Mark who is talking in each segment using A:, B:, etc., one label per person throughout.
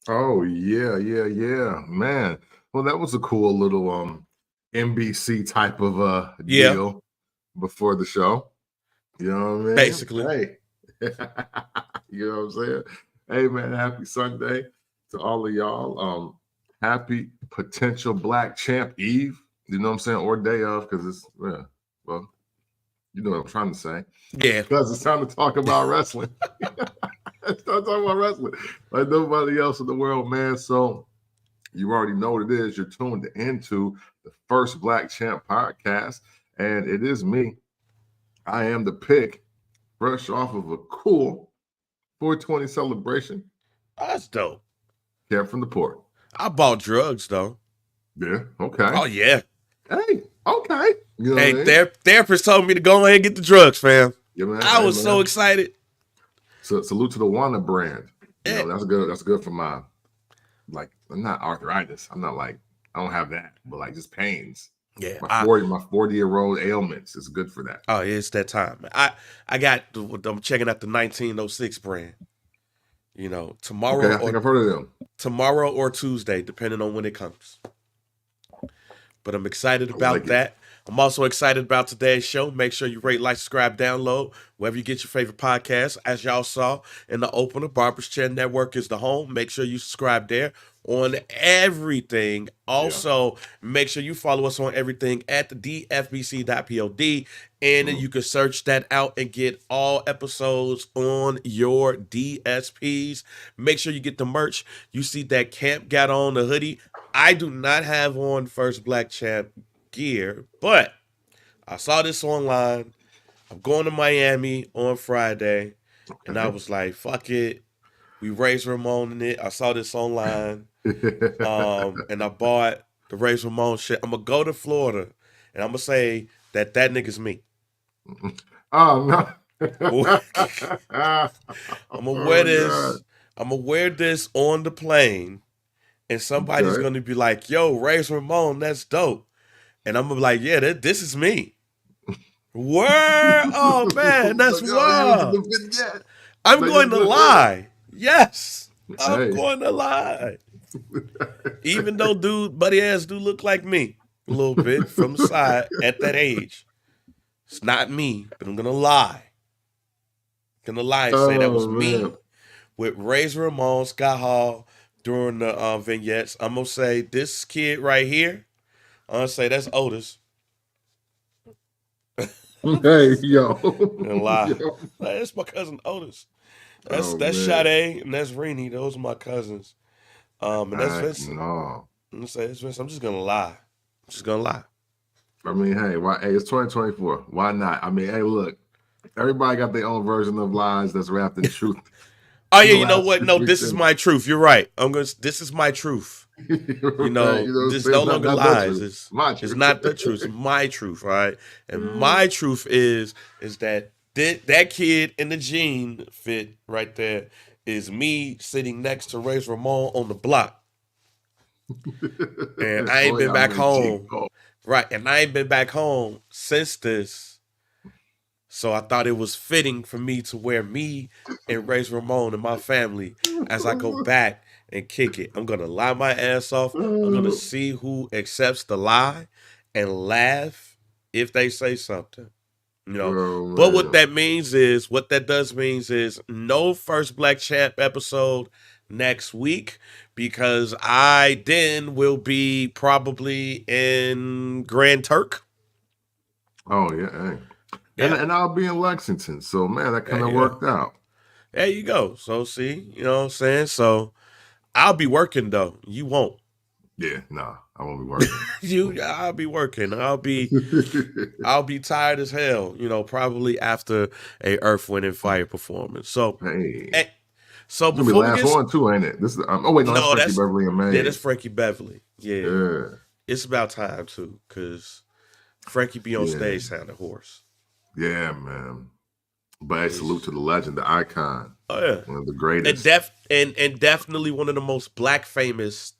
A: Oh yeah, man. Well, that was a cool little NBC type of
B: Yeah,
A: deal before the show. You know what I mean?
B: basically.
A: Hey, you know what I'm saying? Hey, man, happy Sunday to all of y'all. Happy potential Black Champ Eve. You know what I'm saying? Or day of, because it's well, you know what I'm trying to say.
B: Yeah.
A: Because it's time to talk about wrestling. It's time to talk about wrestling like nobody else in the world, man. So you already know what it is. You're tuned into the first Black Champ podcast, and it is me. I am the pick, fresh off of a cool 420 celebration.
B: Oh, that's dope.
A: Care from the port.
B: I bought drugs though.
A: Yeah, okay.
B: Oh yeah.
A: Hey, okay. You know
B: Hey,
A: what I mean?
B: therapist told me to go ahead and get the drugs, fam.
A: Yeah, man.
B: I was so excited.
A: So salute to the Wanda brand. You
B: Yeah.
A: know, that's good. That's good for my, like, I'm not arthritis. I'm not like, I don't have that, but like just pains.
B: Yeah.
A: My 40-year-old ailments is good for that.
B: Oh, it's that time. I'm checking out the 1906 brand. You know,
A: Okay, I think I've heard of them.
B: Tomorrow or Tuesday, depending on when it comes. But I'm excited about that. I'm also excited about today's show. Make sure you rate, like, subscribe, download, wherever you get your favorite podcast. As y'all saw in the opener, Barber's Chair Network is the home. Make sure you subscribe there on everything. Also, make sure you follow us on everything at the dfbc.pod. And you can search that out and get all episodes on your DSPs. Make sure you get the merch. You see that Camp got on the hoodie. I do not have on First Black Champ gear, but I saw this online. I'm going to Miami on Friday, and I was like, fuck it. We raised Ramon in it. I saw this online, and I bought the Raise Ramon shit. I'm going to go to Florida, and I'm going to say that nigga's me.
A: Oh, no.
B: I'm going to wear this. God. I'm going to wear this on the plane, and somebody's going to be like, yo, Raise Ramon, that's dope. And I'm gonna be like, yeah, this is me. Word! Oh man, that's wild. I'm going to lie. Yes, I'm going to lie. Even though buddy ass do look like me a little bit from the side at that age. It's not me, but I'm gonna lie. I'm gonna lie and say that was me with Razor Ramon, Scott Hall during the vignettes. I'm gonna say this kid right here. I'm gonna say that's Otis.
A: Hey, yo.
B: Gonna lie. Yo. That's my cousin Otis. That's Sade and that's Renee. Those are my cousins. And that's Vincent. No. I'm gonna say it's Vincent. I'm just gonna lie. I'm just gonna lie.
A: I mean, hey, it's 2024. Why not? I mean, hey, look, everybody got their own version of lies that's wrapped in truth.
B: Oh yeah, you know what? No, this is my truth. You're right. This is my truth. You know, this no longer lies. It's not the truth. It's my truth, right? And my truth is that that kid in the jean fit right there is me sitting next to Ray Ramon on the block. And I ain't been back home. Right. And I ain't been back home since this. So I thought it was fitting for me to wear me and Ray Ramon and my family as I go back and kick it. I'm going to lie my ass off. I'm going to see who accepts the lie and laugh if they say something. You know, but what that does means no First Black Champ episode next week because I then will be probably in Grand Turk.
A: Oh, yeah. Yeah. And I'll be in Lexington. So, man, that kind of worked out.
B: There you go. So, see, you know what I'm saying? So, I'll be working, though. You won't.
A: Yeah, nah, I won't be working.
B: I'll be working. I'll be tired as hell, you know, probably after a Earth, Wind, and Fire performance. So, so before
A: last one too, ain't it? This is that's Frankie Beverly and May.
B: Yeah, that's Frankie Beverly. Yeah. It's about time too, because Frankie be on stage sounding hoarse.
A: Yeah, man. But hey, salute to the legend, the icon.
B: Oh yeah,
A: one of the greatest,
B: and definitely one of the most black famous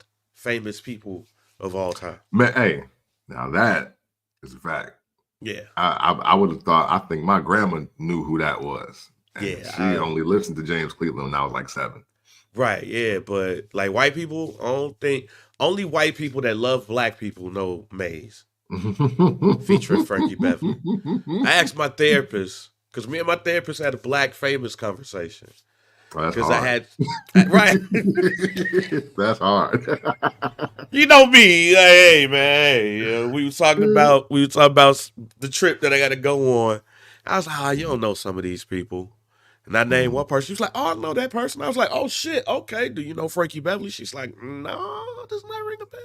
B: people of all time.
A: Man, hey, now that is a fact.
B: Yeah,
A: I would have thought. I think my grandma knew who that was.
B: And
A: she only listened to James Cleveland when I was like 7.
B: Right, yeah, but like white people, I don't think only white people that love black people know Maze featuring Frankie Beverly. I asked my therapist because me and my therapist had a black famous conversation
A: Oh, that's
B: because I
A: hard.
B: had right.
A: That's hard.
B: You know me, like, hey man, hey, we were talking about the trip that I got to go on. I was like, you don't know some of these people. And I named one person. She was like, oh, I know that person. I was like, oh shit, okay. Do you know Frankie Beverly? She's like, no, does not ring a bell.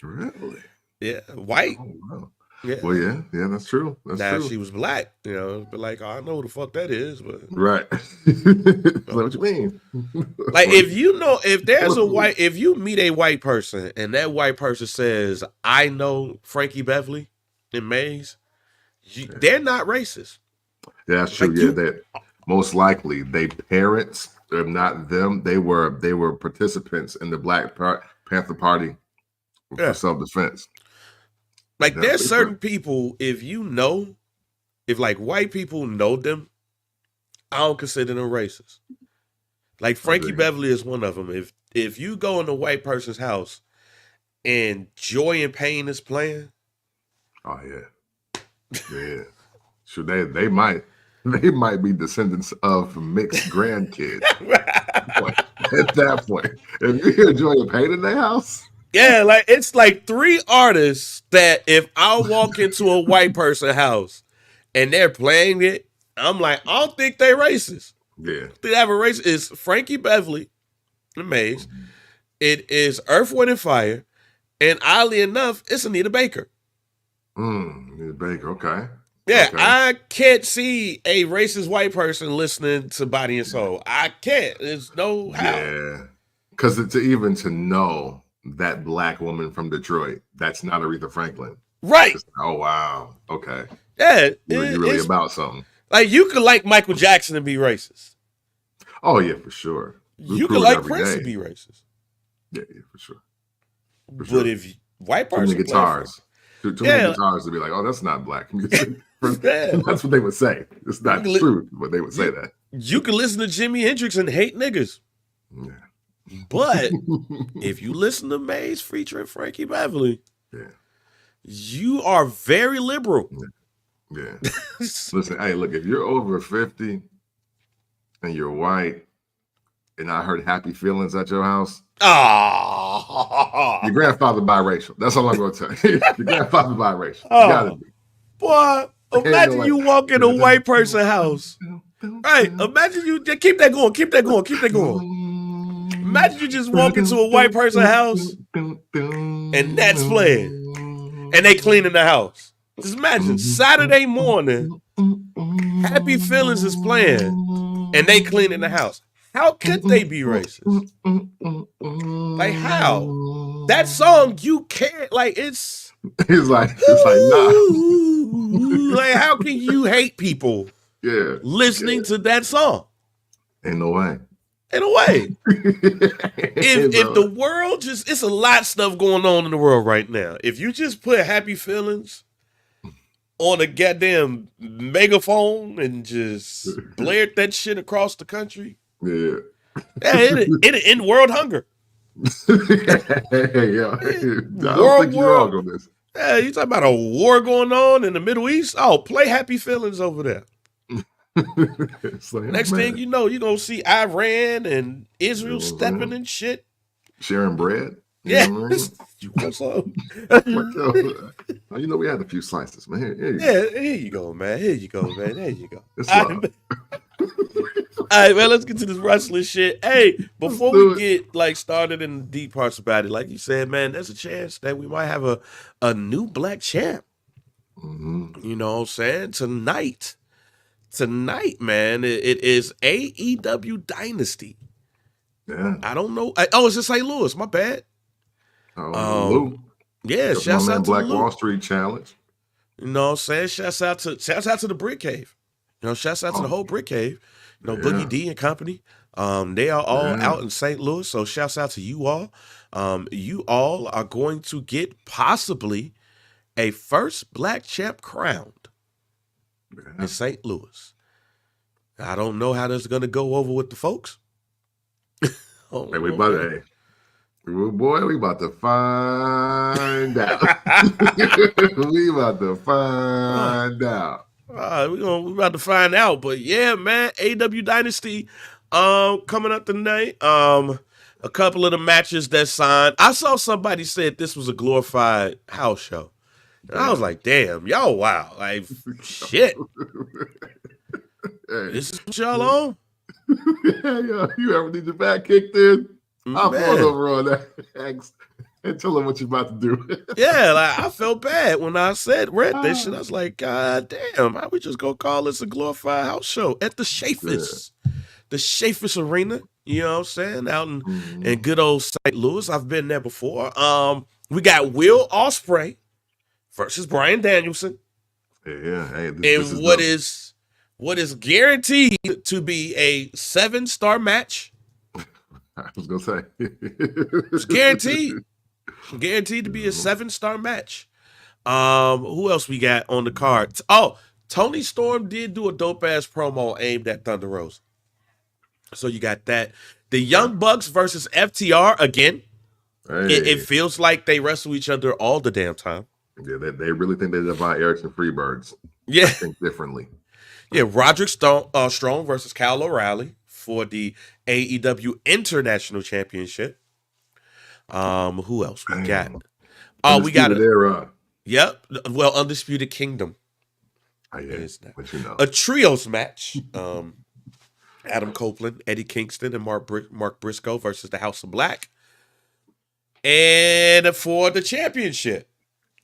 A: Really?
B: Yeah, white.
A: Oh, wow.
B: Yeah.
A: Well, yeah, that's true. That's
B: now
A: true.
B: she was black, but like, oh, I know who the fuck that is, but
A: Right. That's what you mean.
B: like, if you meet a white person and that white person says, I know Frankie Beverly and Maze, they're not racist.
A: Yeah, that's true.
B: Like,
A: That most likely they parents, if not them, they were participants in the Black Panther Party for self-defense.
B: Like, there's certain people, if like white people know them, I don't consider them racist. Like Frankie Beverly is one of them. If you go in a white person's house and Joy and Pain is playing,
A: oh yeah. So they might be descendants of mixed grandkids. At that point, if you hear Joy and Pain in their house.
B: Yeah, like it's like 3 artists that if I walk into a white person's house and they're playing it, I'm like, I don't think they're racist.
A: Yeah.
B: They have a race. It's Frankie Beverly, the Maze. It is Earth, Wind, and Fire. And oddly enough, it's Anita Baker.
A: Anita Baker, okay.
B: Yeah,
A: okay.
B: I can't see a racist white person listening to Body and Soul. I can't. There's no how.
A: Yeah. Because to know that black woman from Detroit, that's not Aretha Franklin.
B: Right.
A: Oh, wow. Okay.
B: Yeah.
A: You're really about something.
B: Like, you could like Michael Jackson and be racist.
A: Oh, yeah, for sure.
B: You could like Prince and be racist.
A: Yeah, for sure.
B: But if white person
A: too many guitars. Too many guitars to be like, oh, that's not black music. That's what they would say. It's not true, but they would say that.
B: You can listen to Jimi Hendrix and hate niggas.
A: Yeah.
B: But if you listen to Maze featuring Frankie Beverly, you are very liberal.
A: Yeah. Listen, hey, look, if you're over 50 and you're white and I heard Happy Feelings at your house, your grandfather biracial. That's all I'm going to tell you. Your grandfather biracial. You gotta be.
B: Boy, imagine you walk in a white person's house. Right, imagine you keep that going. Imagine you just walk into a white person's house and that's playing and they cleaning the house. Just imagine Saturday morning, Happy Feelings is playing and they cleaning the house. How could they be racist? Like, how? That song, you can't, like, it's
A: like, nah.
B: Like, how can you hate people listening to that song?
A: Ain't no way.
B: In a way. if the world it's a lot of stuff going on in the world right now. If you just put Happy Feelings on a goddamn megaphone and just blared that shit across the country, it'd end world hunger.
A: I don't think you're wrong on this.
B: Yeah, you talking about a war going on in the Middle East? Oh, play Happy Feelings over there. Next thing you know, you're going to see Iran and Israel stepping in shit.
A: Sharing bread?
B: Yeah. You want some?
A: You know, we had a few slices, man.
B: Here you go, man. There you go. All right, man, let's get to this wrestling shit. Hey, before we get started in the deep parts about it, like you said, man, there's a chance that we might have a new black champ.
A: Mm-hmm.
B: You know what I'm saying? Tonight, man, it is AEW Dynasty.
A: Yeah.
B: I don't know. It's in St. Louis. My bad.
A: Lou.
B: Yeah, shouts out to
A: Black
B: Lou.
A: Wall Street Challenge.
B: You know what I'm saying? Shouts out to the Brick Cave. You know, shouts out to the whole Brick Cave. You know, Boogie D and company. They are all out in St. Louis, so shouts out to you all. You all are going to get possibly a first black champ crowned in St. Louis. I don't know how this is going to go over with the folks.
A: Hey, we about to, we about to find out. We about to find out.
B: We about to find out. But yeah, man, AEW Dynasty coming up tonight. A couple of the matches that signed. I saw somebody said this was a glorified house show. And I was like, damn, y'all wow. Like, shit.
A: Hey.
B: This is what y'all on?
A: Yeah, you ever need your back kicked in? I'll fall over on that and tell them what you're about to do.
B: Yeah, like I felt bad when I read this shit. I was like, God damn, how we just gonna call this a glorified house show at the Chaffetz? The Chaffetz Arena, you know what I'm saying? Out in good old St. Louis. I've been there before. We got Will Ospreay versus Bryan Danielson.
A: Yeah. Hey,
B: and what is guaranteed to be a 7-star match.
A: I was gonna say
B: it's guaranteed to be a 7-star match. Who else we got on the card? Oh, Tony Storm did do a dope ass promo aimed at Thunder Rosa. So you got that. The Young Bucks versus FTR again.
A: Hey.
B: It feels like they wrestle each other all the damn time.
A: Yeah, they really think they're Divine Erickson Freebirds.
B: Yeah,
A: I think differently.
B: Yeah, Roderick Strong versus Kyle O'Reilly for the AEW International Championship. Who else we got? Oh, we got Yep. Well, Undisputed Kingdom. A trios match. Adam Copeland, Eddie Kingston, and Mark Briscoe versus the House of Black. And for the championship,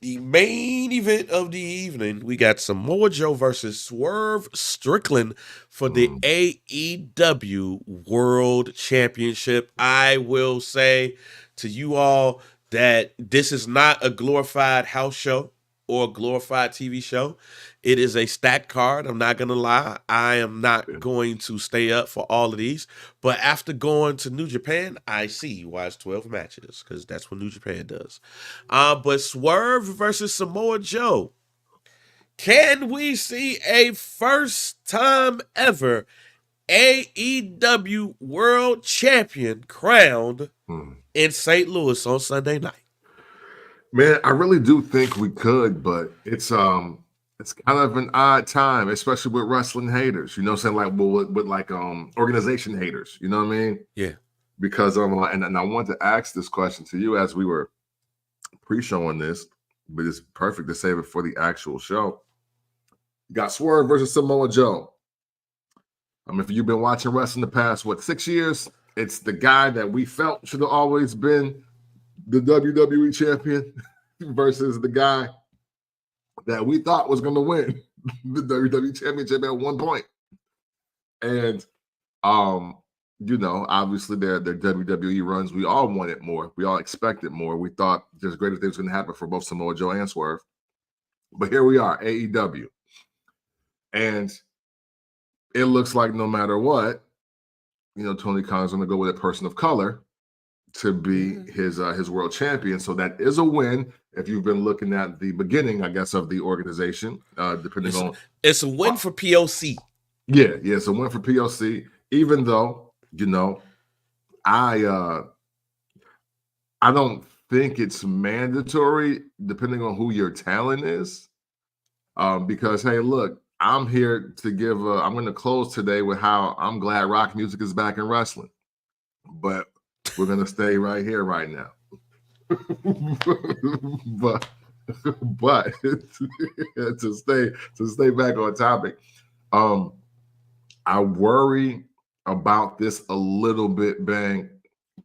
B: the main event of the evening, we got Samoa Joe versus Swerve Strickland for the AEW World Championship. I will say to you all that this is not a glorified house show or a glorified TV show. It is a stacked card. I'm not going to lie. I am not going to stay up for all of these. But after going to New Japan, I see why it's 12 matches, because that's what New Japan does. But Swerve versus Samoa Joe. Can we see a first time ever AEW World Champion crowned in St. Louis on Sunday night?
A: Man, I really do think we could, but it's kind of an odd time, especially with wrestling haters. You know what I'm saying? Like with like organization haters. You know what I mean?
B: Yeah.
A: Because and I want to ask this question to you as we were pre-showing this, but it's perfect to save it for the actual show. You got Swerve versus Samoa Joe. If you've been watching wrestling the past 6 years, it's the guy that we felt should have always been the WWE champion versus the guy that we thought was going to win the WWE championship at one point. And, obviously their WWE runs, we all wanted more. We all expected more. We thought there's greater things going to happen for both Samoa Joe and Swerve. But here we are, AEW. And it looks like no matter what, Tony Khan's going to go with a person of color to be his world champion. So that is a win if you've been looking at the beginning, I guess, of the organization, depending on...
B: It's a win for POC.
A: Yeah, it's a win for POC, even though, I don't think it's mandatory depending on who your talent is. Because, hey, look, I'm here to give I'm going to close today with how I'm glad rock music is back in wrestling. But we're going to stay right here right now. but to stay back on topic, I worry about this a little bit, Bang,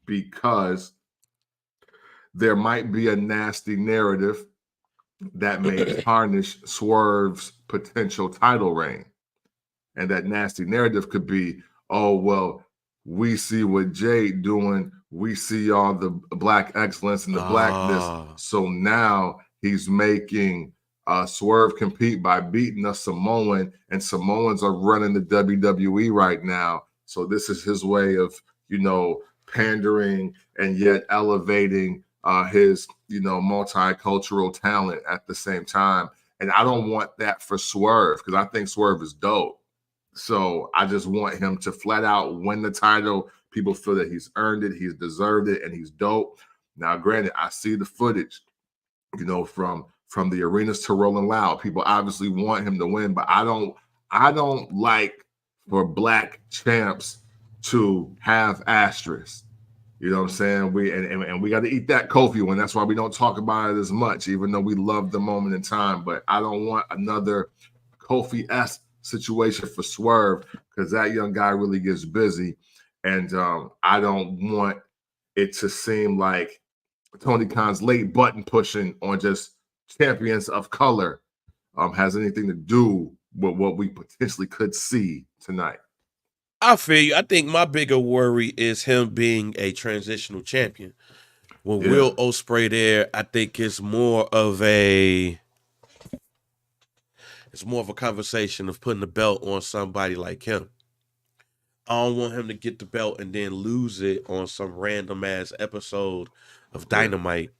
A: because there might be a nasty narrative that may tarnish Swerve's potential title reign. And that nasty narrative could be, oh, well, we see what Jade doing. We see all the black excellence and the blackness. So now he's making Swerve compete by beating a Samoan, and Samoans are running the WWE right now. So this is his way of, pandering and yet elevating his, multicultural talent at the same time. And I don't want that for Swerve, because I think Swerve is dope. So I just want him to flat out win the title, People feel that he's earned it, he's deserved it, and he's dope. Now, granted, I see the footage, from the arenas to Rolling Loud. People obviously want him to win, but I don't like for black champs to have asterisks. You know what I'm saying? We got to eat that Kofi one. That's why we don't talk about it as much, even though we love the moment in time. But I don't want another Kofi-esque situation for Swerve, because that young guy really gets busy. And I don't want it to seem like Tony Khan's late button pushing on just champions of color has anything to do with what we potentially could see tonight.
B: I feel you. I think my bigger worry is him being a transitional champion. With Will Ospreay there, I think it's more of a conversation of putting the belt on somebody like him. I don't want him to get the belt and then lose it on some random ass episode of Dynamite.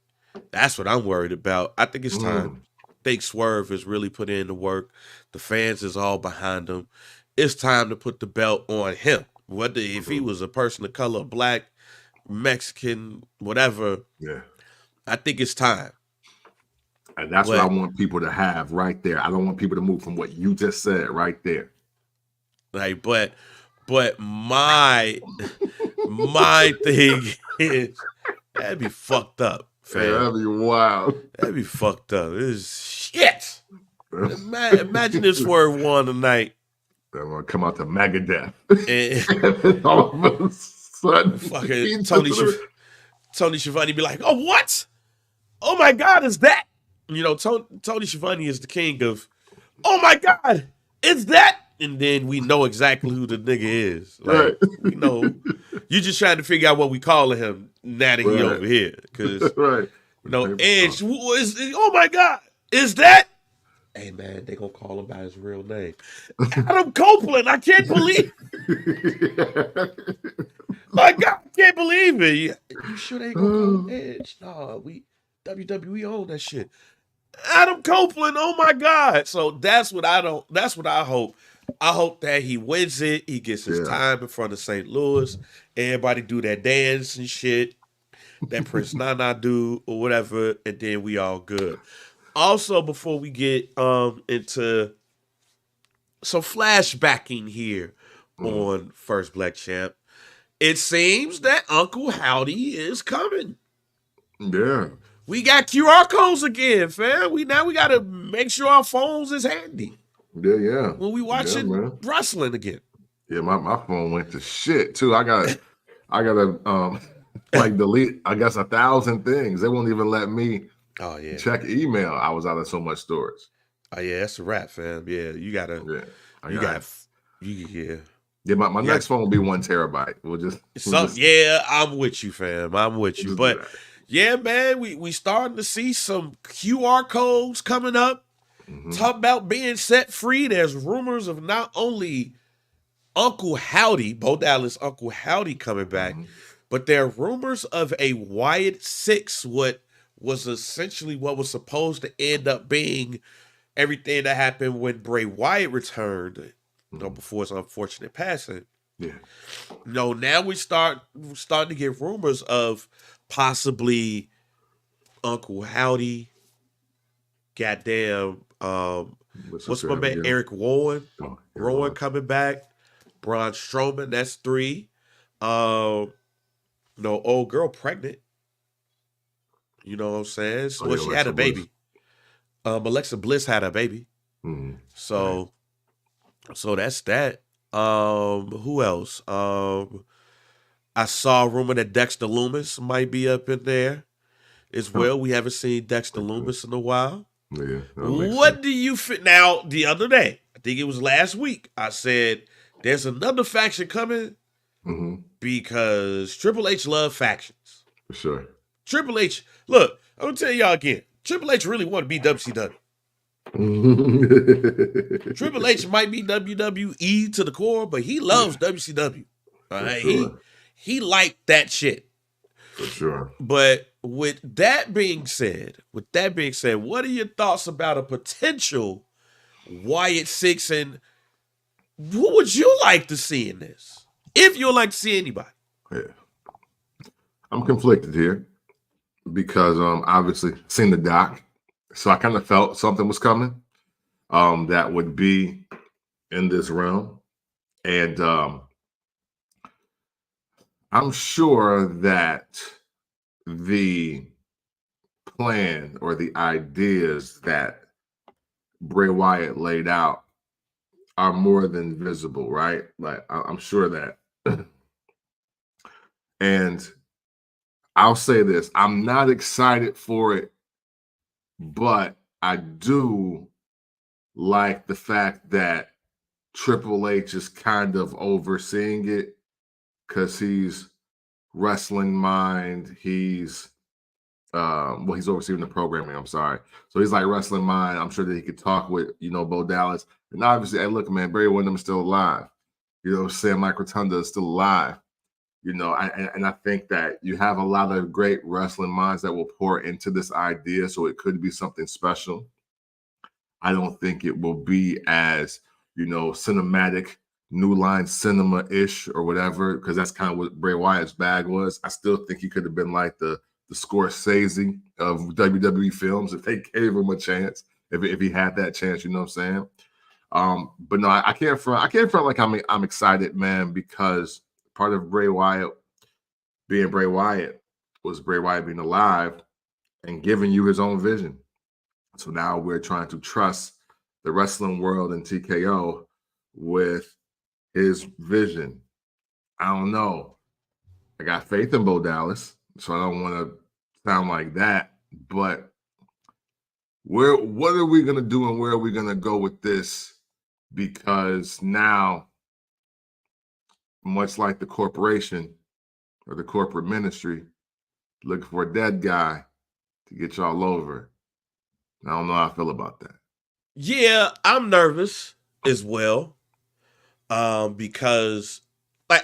B: That's what I'm worried about. I think it's time. I think Swerve has really put in the work. The fans is all behind him. It's time to put the belt on him. Whether if he was a person of color, black, Mexican, whatever. Yeah. I think it's time.
A: And that's what I want people to have right there. I don't want people to move from what you just said right there.
B: Like, but my thing is that'd be fucked up, fam.
A: Yeah, that'd be wild.
B: That'd be fucked up. It's shit. Imagine this Swerve won tonight.
A: I'm gonna come out to Megadeth. And all of a sudden,
B: fucking Tony Schiavone be like, "Oh, what? Oh my God, is that?" You know, Tony Schiavone is the king of, "Oh my God, is that?" And then we know exactly who the nigga is. Like, we know. You just trying to figure out what we calling him now that he over here. Because, Edge, oh my God, is that? Hey, man, they going to call him by his real name. Adam Copeland, I can't believe My God, I can't believe it. You sure they ain't going to call him Edge? No, WWE own that shit. Adam Copeland, oh my God. So that's what I hope. I hope that he wins it. He gets his time in front of St. Louis. Everybody do that dance and shit. That Prince Nana do or whatever. And then we all good. Also, before we get into some flashbacking here on First Black Champ, it seems that Uncle Howdy is coming.
A: Yeah.
B: We got QR codes again, fam. We got to make sure our phones is handy.
A: Yeah.
B: When we watching wrestling again.
A: Yeah, my phone went to shit too. I gotta delete, I guess, 1,000 things. They won't even let me check email. I was out of so much storage.
B: Oh yeah, that's a wrap, fam. Yeah, you gotta.
A: Yeah, my next phone will be 1 terabyte.
B: Yeah, I'm with you, fam. I'm with you. But yeah, man, we starting to see some QR codes coming up. Talk about being set free. There's rumors of not only Uncle Howdy, Bo Dallas, Uncle Howdy coming back, but there are rumors of a Wyatt 6, what was essentially what was supposed to end up being everything that happened when Bray Wyatt returned, before his unfortunate passing.
A: Yeah.
B: Now we're starting to get rumors of possibly Uncle Howdy, goddamn, what's my man? Yeah. Eric Rowan. Rowan coming back. Braun Strowman, that's 3. Old girl pregnant. You know what I'm saying? So she had a baby. Alexa Bliss had a baby. So that's that. Who else? I saw a rumor that Dexter Lumis might be up in there as well. We haven't seen Dexter Lumis in a while.
A: Yeah.
B: What do you fit now? The other day, I think it was last week, I said there's another faction coming because Triple H love factions.
A: For sure.
B: Triple H, look, I'm gonna tell y'all again. Triple H really want to be WCW. Triple H might be WWE to the core, but he loves WCW. All right, sure. He liked that shit.
A: For sure.
B: But with that being said, what are your thoughts about a potential Wyatt 6, and who would you like to see in this? If you would like to see anybody.
A: Yeah. I'm conflicted here because obviously seen the doc, so I kind of felt something was coming that would be in this realm, and I'm sure that the plan or the ideas that Bray Wyatt laid out are more than visible, right? Like I'm sure that, and I'll say this: I'm not excited for it, but I do like the fact that Triple H is kind of overseeing it because he's wrestling mind. He's well, he's overseeing the programming. I'm sorry. So he's like wrestling mind. I'm sure that he could talk with, Bo Dallas. And obviously, hey, look, man, Barry Windham is still alive. You know what I'm saying? Mike Rotunda is still alive. And I think that you have a lot of great wrestling minds that will pour into this idea. So it could be something special. I don't think it will be as, cinematic, New Line cinema-ish or whatever, because that's kind of what Bray Wyatt's bag was. I still think he could have been like the Scorsese of WWE films if they gave him a chance, if he had that chance, you know what I'm saying? But no, I can't front like I'm excited, man, because part of Bray Wyatt being Bray Wyatt was Bray Wyatt being alive and giving you his own vision. So now we're trying to trust the wrestling world and TKO with his vision. I don't know. I got faith in Bo Dallas, so I don't want to sound like that. But what are we going to do and where are we going to go with this? Because now, much like the corporation or the corporate ministry, looking for a dead guy to get y'all over. I don't know how I feel about that.
B: Yeah, I'm nervous as well. Because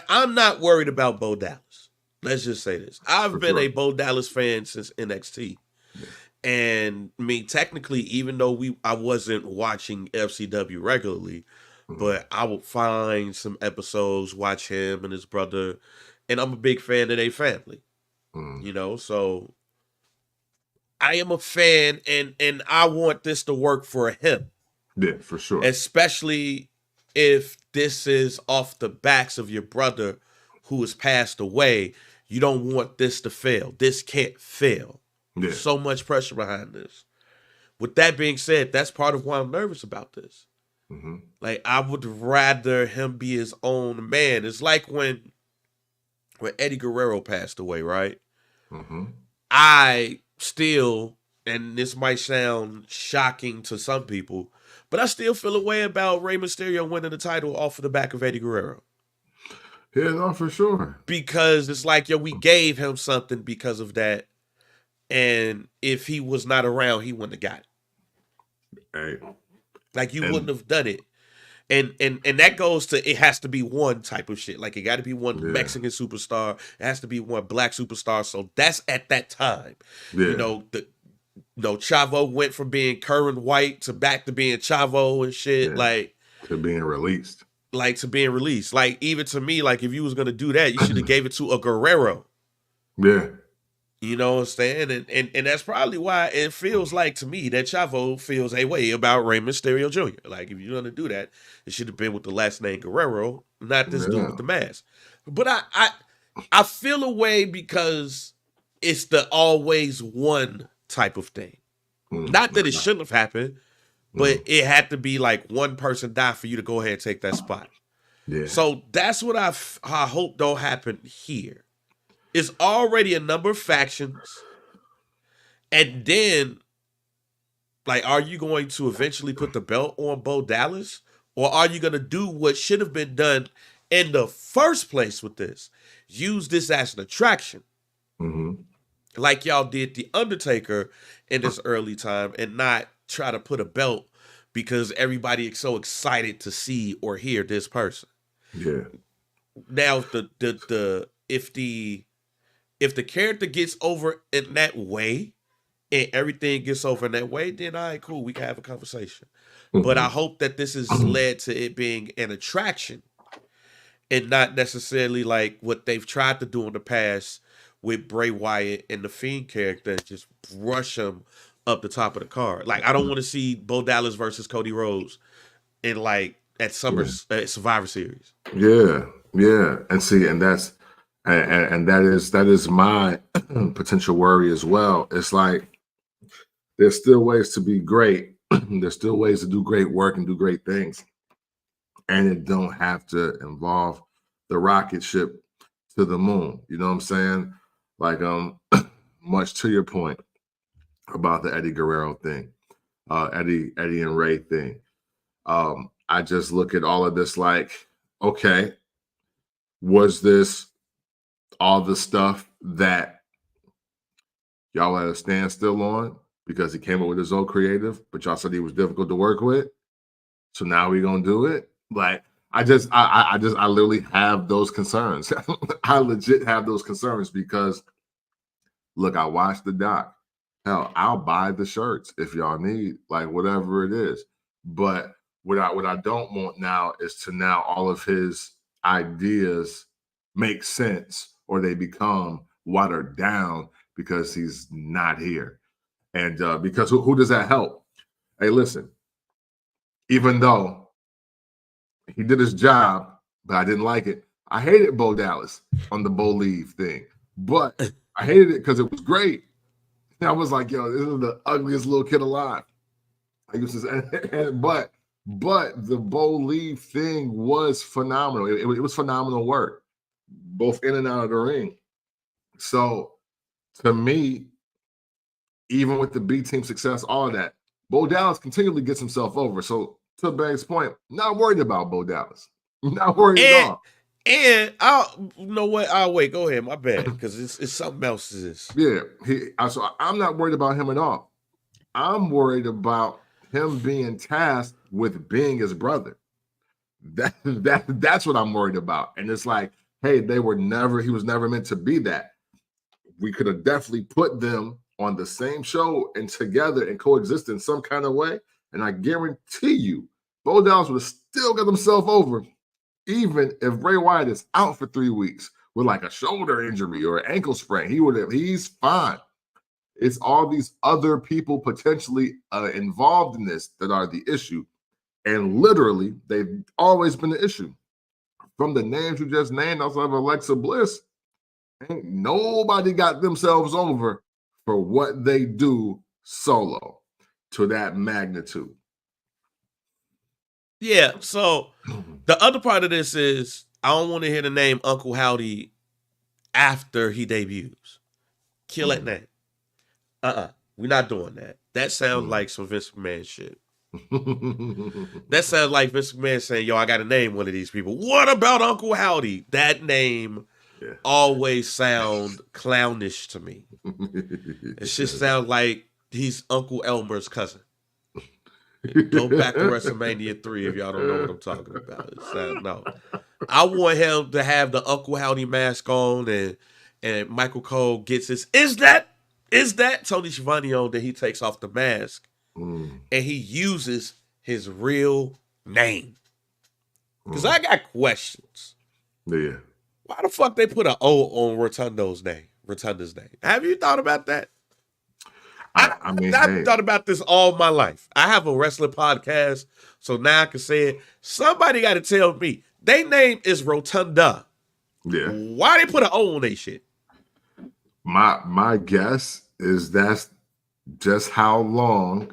B: I'm not worried about Bo Dallas. Let's just say this. I've been a Bo Dallas fan since NXT. Yeah. And I mean, technically, even though I wasn't watching FCW regularly, but I would find some episodes, watch him and his brother, and I'm a big fan of their family. So I am a fan, and I want this to work for him.
A: Yeah, for sure.
B: Especially if this is off the backs of your brother who has passed away. You don't want this to fail. This can't fail. Yeah. So much pressure behind this. With that being said, that's part of why I'm nervous about this. Mm-hmm. Like, I would rather him be his own man. It's like when Eddie Guerrero passed away, right? Mm-hmm. I still, and this might sound shocking to some people, but I still feel a way about Rey Mysterio winning the title off of the back of Eddie Guerrero.
A: Yeah, no, for sure.
B: Because it's like, we gave him something because of that. And if he was not around, he wouldn't have got it.
A: Right.
B: Like, you wouldn't have done it. And that goes to, it has to be one type of shit. Like, it got to be one Mexican superstar. It has to be one black superstar. So that's at that time. Yeah. Chavo went from being Curran White to back to being Chavo and shit. Yeah. Like,
A: to being released.
B: Like, even to me, like, if you was going to do that, you should have gave it to a Guerrero.
A: Yeah.
B: You know what I'm saying? And that's probably why it feels like to me that Chavo feels a way about Rey Mysterio Jr. Like, if you're going to do that, it should have been with the last name Guerrero, not this dude with the mask. But I feel a way because it's the always one type of thing. Not that it shouldn't have happened, but it had to be like one person die for you to go ahead and take that spot. Yeah. So that's what I hope don't happen here. It's already a number of factions. And then, like, are you going to eventually put the belt on Bo Dallas? Or are you going to do what should have been done in the first place with this? Use this as an attraction. Mm-hmm. Like y'all did The Undertaker in this early time, and not try to put a belt because everybody is so excited to see or hear this person.
A: Yeah.
B: Now, if the character gets over in that way and everything gets over in that way, then all right, cool, we can have a conversation. Mm-hmm. But I hope that this has led to it being an attraction. and not necessarily like what they've tried to do in the past with Bray Wyatt and the Fiend character, and just rush him up the top of the card. Like I don't want to see Bo Dallas versus Cody Rhodes in like at Survivor Series.
A: Yeah, yeah, and see, and that is my potential worry as well. It's like there's still ways to be great. There's still ways to do great work and do great things, and it don't have to involve the rocket ship to the moon. You know what I'm saying? Like much to your point about the Eddie Guerrero thing, Eddie and Ray thing. I just look at all of this like, okay, was this all the stuff that y'all at a standstill on because he came up with his own creative, but y'all said he was difficult to work with? So now we're gonna do it? Like, I literally have those concerns. I legit have those concerns because look, I watched the doc. Hell, I'll buy the shirts if y'all need, like whatever it is. But what I don't want now is to now all of his ideas make sense or they become watered down because he's not here. And because who does that help? Hey, listen, even though he did his job, but I didn't like it. I hated Bo Dallas on the Bo Leave thing, but I hated it because it was great. And I was like, yo, this is the ugliest little kid alive. I used to say, but the Bo Leave thing was phenomenal. It was phenomenal work, both in and out of the ring. So to me, even with the B team success, all of that, Bo Dallas continually gets himself over. So to Bag's point, not worried about Bo Dallas. Not worried at all.
B: And you know what? I'll wait. Go ahead. My bad, because it's something else.
A: Yeah, so I'm not worried about him at all. I'm worried about him being tasked with being his brother. That's what I'm worried about. And it's like, hey, he was never meant to be that. We could have definitely put them on the same show and together and coexist in some kind of way. And I guarantee you, Bo Dallas would have still got himself over, even if Bray Wyatt is out for 3 weeks with like a shoulder injury or an ankle sprain. He's fine. It's all these other people potentially involved in this that are the issue. And literally, they've always been the issue. From the names you just named, outside of Alexa Bliss, ain't nobody got themselves over for what they do solo to that magnitude.
B: Yeah, so the other part of this is I don't want to hear the name Uncle Howdy after he debuts. Kill that name. We're not doing that. That sounds like some Vince McMahon shit. That sounds like Vince McMahon saying, yo, I got to name one of these people. What about Uncle Howdy? That name always sound clownish to me. It just sounds like he's Uncle Elmer's cousin. Go back to WrestleMania 3 if y'all don't know what I'm talking about. No. I want him to have the Uncle Howdy mask on and Michael Cole gets his, is that Tony Schiavone on, that he takes off the mask and he uses his real name. Because I got questions.
A: Yeah.
B: Why the fuck they put an O on Rotunda's name? Have you thought about that? I've thought about this all my life. I have a wrestling podcast, so now I can say it. Somebody got to tell me. Their name is Rotunda.
A: Yeah.
B: Why they put an O on their shit?
A: My guess is that's just how long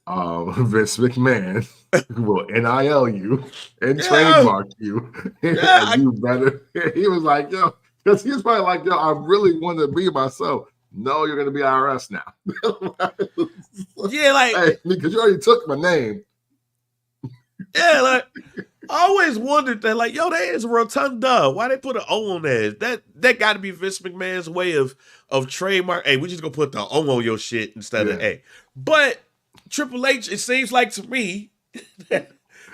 A: Vince McMahon will NIL you and trademark you. And you better. He was like, yo, because he was probably like, yo, I really want to be myself. No, you're going to be IRS now.
B: Yeah, like,
A: hey, because you already took my name.
B: Yeah, like, I always wondered that, like, yo, that is Rotunda. Why they put an O on that? That got to be Vince McMahon's way of trademark. Hey, we just gonna put the O on your shit instead of A. But Triple H, it seems like to me,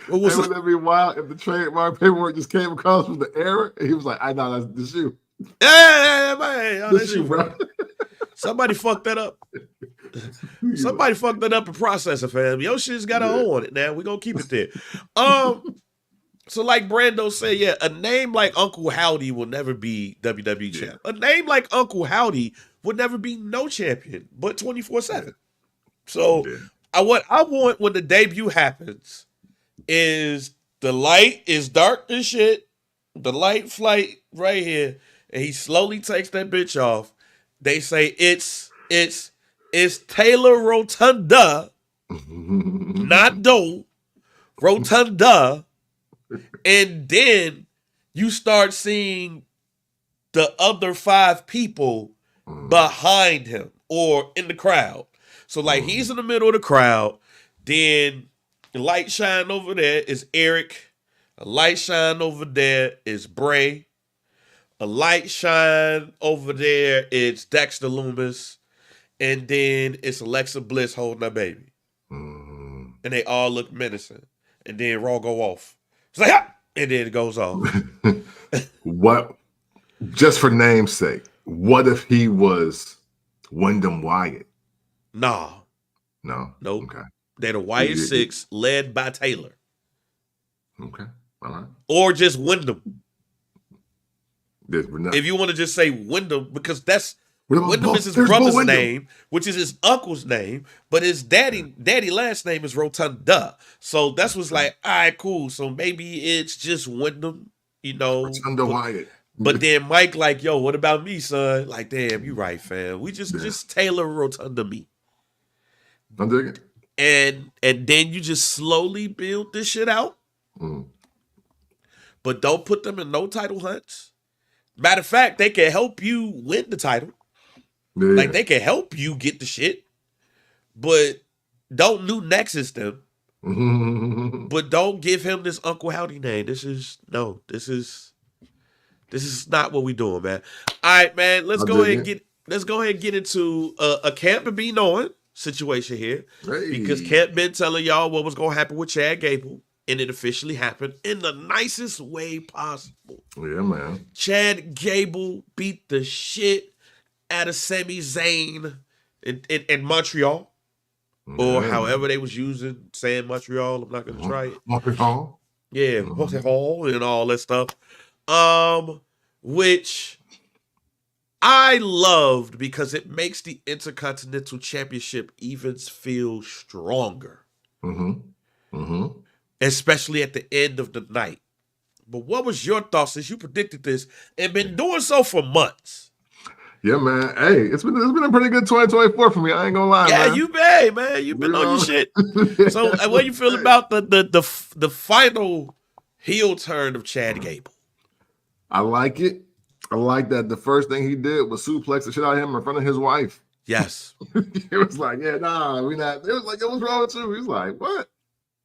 A: wouldn't that be wild if the trademark paperwork just came across with the error? And he was like, I know that's the shoe.
B: Yeah, man.
A: The shoe, bro.
B: Somebody fucked that up. Somebody fucked that up in processor, fam. Your shit's got an O on it now. We're gonna keep it there. So like Brando said, yeah, a name like Uncle Howdy will never be WWE champ. A name like Uncle Howdy would never be no champion, but 24/7. So what I want when the debut happens is the light is dark as shit, the light flight right here, and he slowly takes that bitch off. They say it's Taylor Rotunda, not Doe, Rotunda. And then you start seeing the other 5 people behind him or in the crowd. So like he's in the middle of the crowd. Then the light shine over there is Eric. A light shine over there is Bray. A light shine over there it's Dexter Lumis. And then it's Alexa Bliss holding her baby. And they all look menacing. And then Raw go off. It's like, ah! And then it goes off.
A: What, just for name's sake, what if he was Wyndham Wyatt?
B: Nah.
A: No?
B: Nope.
A: Okay.
B: They're the Wyatt 6 led by Taylor.
A: Okay. All right.
B: Or just Wyndham.
A: If
B: you want to just say Wyndham, because Wyndham is his brother's name, which is his uncle's name, but his daddy last name is Rotunda. So that's what's like, all right, cool. So maybe it's just Wyndham,
A: Rotunda Wyatt.
B: But then Mike like, yo, what about me, son? Like, damn, you right, fam. We just Taylor Rotunda me.
A: I'm digging it.
B: And then you just slowly build this shit out. But don't put them in no title hunts. Matter of fact, they can help you win the title. Yeah. Like, they can help you get the shit, but don't New Nexus them. But don't give him this Uncle Howdy name. This is not what we doing, man. All right, man. Let's go ahead and get into a Camp and Be Knowing situation here, because Camp been telling y'all what was gonna happen with Chad Gable, and it officially happened in the nicest way possible.
A: Yeah, man.
B: Chad Gable beat the shit out of Sami Zayn in Montreal, or however they was saying Montreal. I'm not gonna try it.
A: Montreal.
B: Yeah, Montreal and all that stuff. Which I loved because it makes the Intercontinental Championship even feel stronger. Especially at the end of the night. But what was your thoughts since you predicted this and been doing so for months?
A: Yeah, man. Hey, it's been a pretty good 2024 for me. I ain't gonna lie, man.
B: Yeah, you've been on your shit. So, what do you feel about the final heel turn of Chad Gable?
A: I like it. I like that the first thing he did was suplex the shit out of him in front of his wife.
B: Yes.
A: It was like, yeah, nah, we not. It was like, what's wrong with you? He's like, what?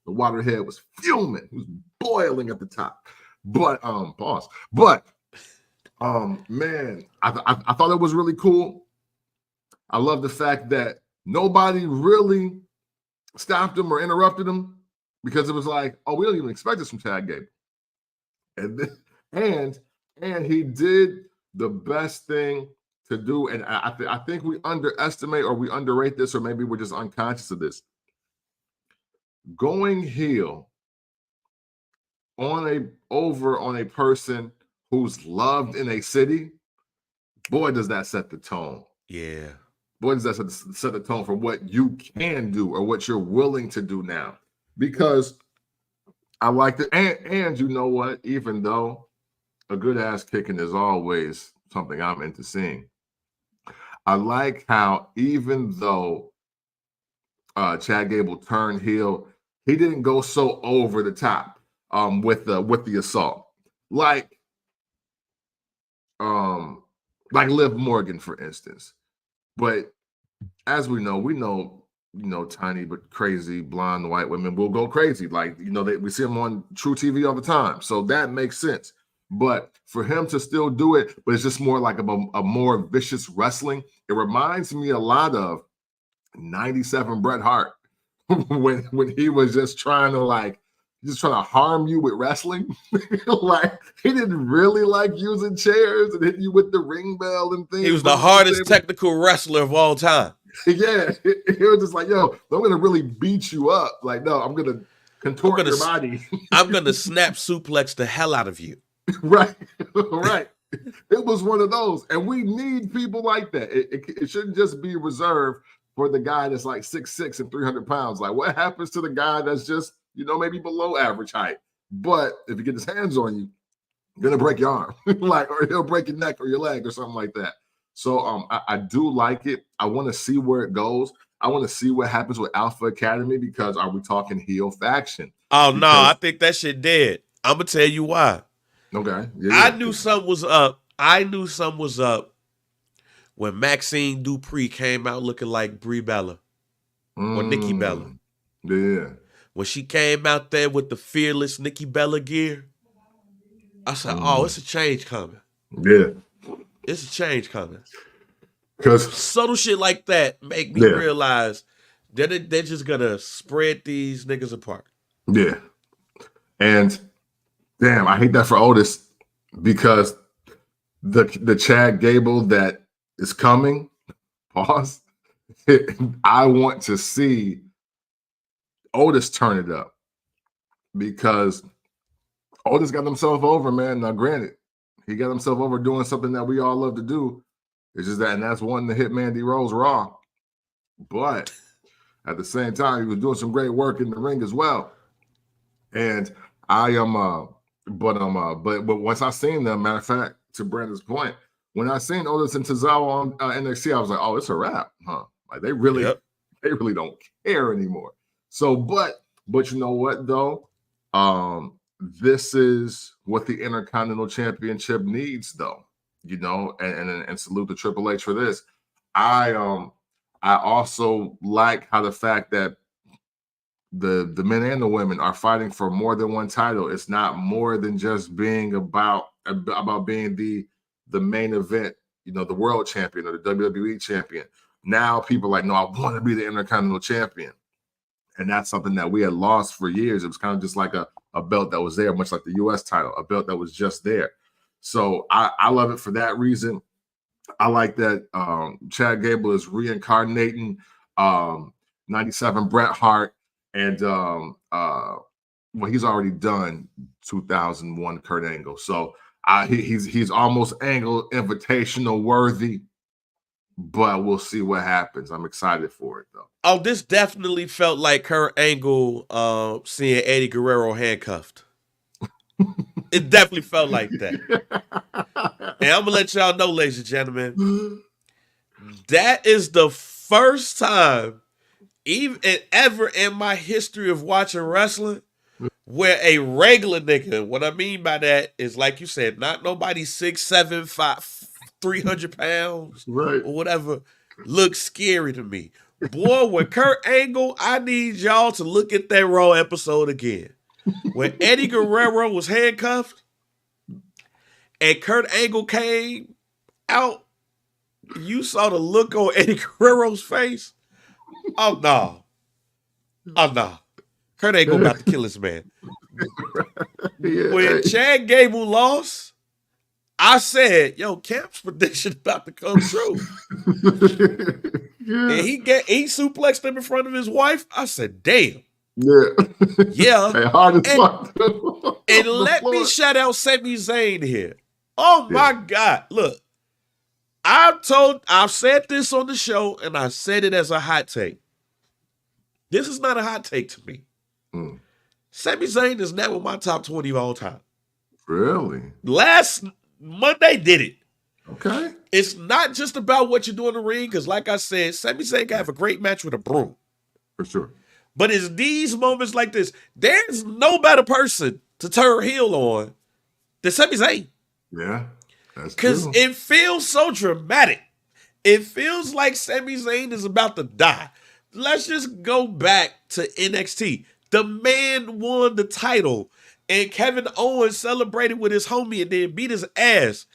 A: The waterhead was fuming. He was boiling at the top. But pause. But man, I thought it was really cool. I love the fact that nobody really stopped him or interrupted him, because it was like, oh, we don't even expect this from Chad Gable. And he did the best thing to do. And I think we underestimate or we underrate this, or maybe we're just unconscious of this. Going heel over on a person who's loved in a city, boy, does that set the tone.
B: Yeah.
A: Boy, does that set the tone for what you can do or what you're willing to do now. Because I like it. And you know what? Even though a good ass kicking is always something I'm into seeing, I like how even though Chad Gable turned heel, he didn't go so over the top with the assault. Like Liv Morgan, for instance. But as we know, tiny but crazy blonde white women will go crazy. Like, we see them on True TV all the time. So that makes sense. But for him to still do it, but it's just more like a more vicious wrestling. It reminds me a lot of 97 Bret Hart when he was just trying to harm you with wrestling. Like, he didn't really like using chairs and hitting you with the ring bell and things.
B: He was the hardest technical wrestler of all time.
A: Yeah, he was just like, yo, I'm gonna really beat you up. Like, no, I'm gonna contort your body.
B: I'm gonna snap suplex the hell out of you.
A: Right, right. It was one of those, and we need people like that. It shouldn't just be reserved for the guy that's like 6'6" and 300 pounds. Like, what happens to the guy that's just, maybe below average height? But if he gets his hands on you, you're gonna break your arm, or he'll break your neck or your leg or something like that. So I do like it. I want to see where it goes. I want to see what happens with Alpha Academy, because are we talking heel faction?
B: Oh, no, I think that shit dead. I'm gonna tell you why.
A: Okay.
B: Yeah. I knew something was up. When Maxine Dupree came out looking like Brie Bella or Nikki Bella.
A: Yeah.
B: When she came out there with the fearless Nikki Bella gear, I said, oh, it's a change coming.
A: Yeah.
B: It's a change coming.
A: Because
B: subtle shit like that make me realize that they're just going to spread these niggas apart.
A: Yeah. And damn, I hate that for Otis, because the Chad Gable that is coming, pause, I want to see Otis turn it up, because Otis got himself over, man. Now, granted, he got himself over doing something that we all love to do. It's just that, and that's wanting to hit Mandy Rose Raw. But at the same time, he was doing some great work in the ring as well. And I am, but once I seen them, matter of fact, to Brandon's point, when I seen Otis and Tozawa on NXT, I was like, oh, it's a wrap, huh? Like they really don't care anymore. So, but you know what though? This is what the Intercontinental Championship needs, though. And salute to Triple H for this. I also like how the fact that the men and the women are fighting for more than one title. It's not more than just being about being the main event, the world champion or the WWE champion. Now people are like, no, I want to be the Intercontinental champion. And that's something that we had lost for years. It was kind of just like a belt that was there, much like the U.S. title, a belt that was just there. So I love it for that reason. I like that Chad Gable is reincarnating 97 Bret Hart, and he's already done 2001 Kurt Angle. So he's almost Angle Invitational worthy, but we'll see what happens. I'm excited for it though.
B: Oh, this definitely felt like Kurt Angle seeing Eddie Guerrero handcuffed. It definitely felt like that. And I'm going to let y'all know, ladies and gentlemen, that is the first time ever in my history of watching wrestling where a regular nigga, what I mean by that is, like you said, not nobody 6'7", 5, 300 pounds,
A: right,
B: or whatever, looks scary to me. Boy, with Kurt Angle, I need y'all to look at that Raw episode again. When Eddie Guerrero was handcuffed and Kurt Angle came out, you saw the look on Eddie Guerrero's face. Oh, no. Oh, no. Kurt Angle about to kill this man. When Chad Gable lost, I said, yo, Camp's prediction about to come true. And he suplexed him in front of his wife. I said, damn. Yeah.
A: Hey, hard as fuck.
B: And let me shout out Sami Zayn here. Oh my God. Look, I've said this on the show, and I said it as a hot take. This is not a hot take to me. Sami Zayn is now in my top 20 of all time.
A: Really?
B: Last Monday did it.
A: Okay.
B: It's not just about what you do in the ring, because like I said, Sami Zayn can have a great match with a broom.
A: For sure.
B: But it's these moments like this. There's no better person to turn heel on than Sami Zayn.
A: Yeah, that's
B: true. Because it feels so dramatic. It feels like Sami Zayn is about to die. Let's just go back to NXT. The man won the title, and Kevin Owens celebrated with his homie and then beat his ass.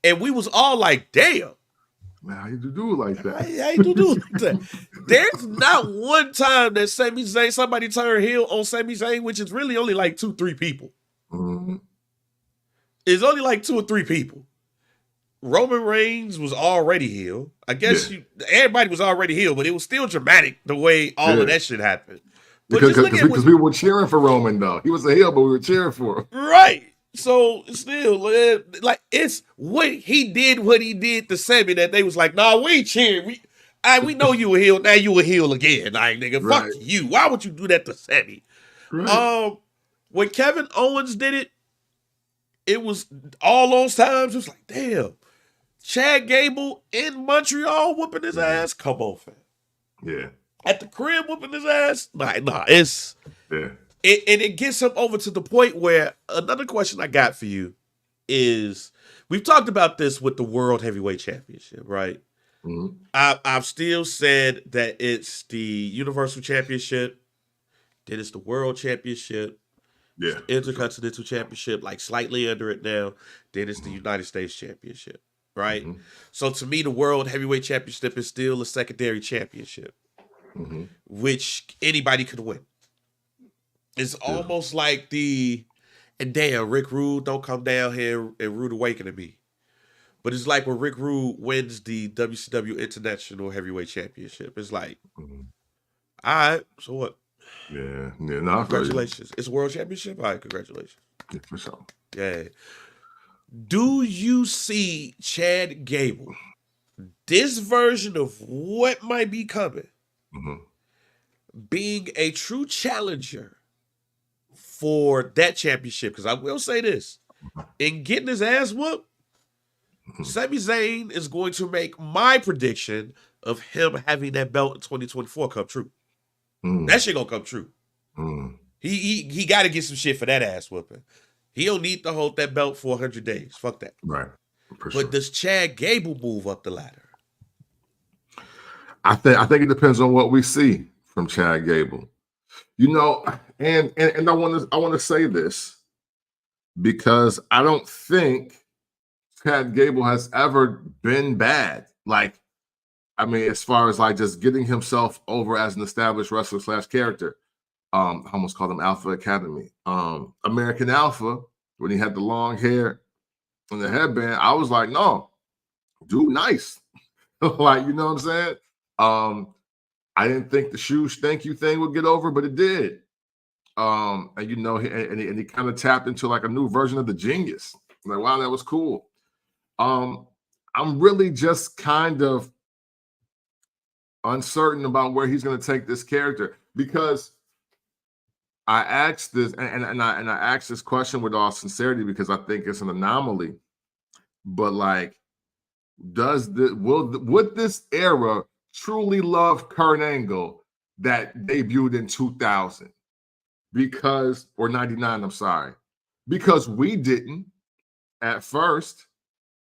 B: And we was all like, damn.
A: Man, how you do it like that?
B: How you do it like that? There's not one time that Sami Zayn, somebody turned heel on Sami Zayn, which is really only like 2-3 people.
A: Mm-hmm.
B: It's only like 2 or 3 people. Roman Reigns was already heel. I guess everybody was already heel, but it was still dramatic the way all of that shit happened. But just look at
A: because we were cheering for Roman though. He was a heel, but we were cheering for him.
B: Right. So still, like it's what he did to Sammy that they was like, nah, we ain't cheering. We know you a heel. Now you a heel again. Like, nigga,
A: Right.
B: fuck you. Why would you do that to Sammy?
A: Right.
B: When Kevin Owens did it was all those times. It was like, damn, Chad Gable in Montreal whooping his ass. Come on, fam.
A: Yeah.
B: At the crib whooping his ass. Nah, it's
A: yeah.
B: And it gets him over to the point where another question I got for you is, we've talked about this with the World Heavyweight Championship, right?
A: Mm-hmm.
B: I've still said that it's the Universal Championship, then it's the World Championship,
A: Yeah,
B: Intercontinental Championship, like slightly under it now, then it's the United States Championship, right?
A: Mm-hmm.
B: So to me, the World Heavyweight Championship is still a secondary championship, which anybody could win. It's almost like and damn, Rick Rude don't come down here and Rude Awakening me. But it's like when Rick Rude wins the WCW International Heavyweight Championship. It's like, all right, so what?
A: Yeah.
B: Congratulations. It's a World Championship? All right, congratulations.
A: Yeah, for sure.
B: Yeah. Do you see Chad Gable, this version of what might be coming, being a true challenger for that championship? Because I will say this, in getting his ass whooped, Sami Zayn is going to make my prediction of him having that belt in 2024 come true. That shit gonna come true. He got to get some shit for that ass whooping. He don't need to hold that belt for 100 days. Fuck that.
A: Right.
B: But does Chad Gable move up the ladder?
A: I think it depends on what we see from Chad Gable. You know, and I want to say this because I don't think Chad Gable has ever been bad. Like, I mean, as far as like just getting himself over as an established wrestler / character. I almost called him Alpha Academy. American Alpha, when he had the long hair and the headband, I was like, no, dude, nice. Like, you know what I'm saying? I didn't think the shoes thank you thing would get over, but it did. And you know, he kind of tapped into like a new version of the Genius. I'm like, wow, that was cool. I'm really just kind of uncertain about where he's going to take this character, because I asked this and I asked this question with all sincerity because I think it's an anomaly. But like, would this era truly love Kurt Angle that debuted in 2000? Or 99, I'm sorry. Because we didn't at first,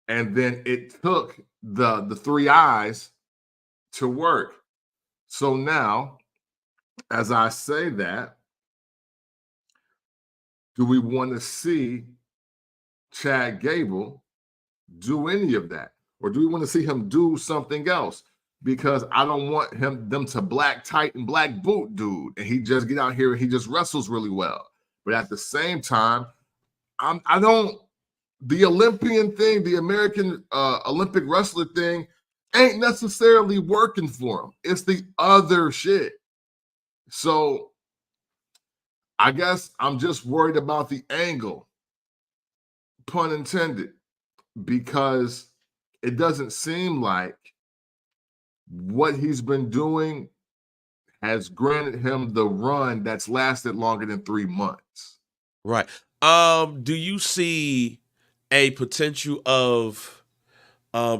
A: and then it took the three eyes to work. So now, as I say that, do we want to see Chad Gable do any of that? Or do we want to see him do something else? Because I don't want them to black tight and black boot dude, and he just get out here and he just wrestles really well. But at the same time, the Olympian thing, the American Olympic wrestler thing, ain't necessarily working for him. It's the other shit. So I guess I'm just worried about the angle, pun intended, because it doesn't seem like what he's been doing has granted him the run that's lasted longer than 3 months.
B: Right. Do you see a potential of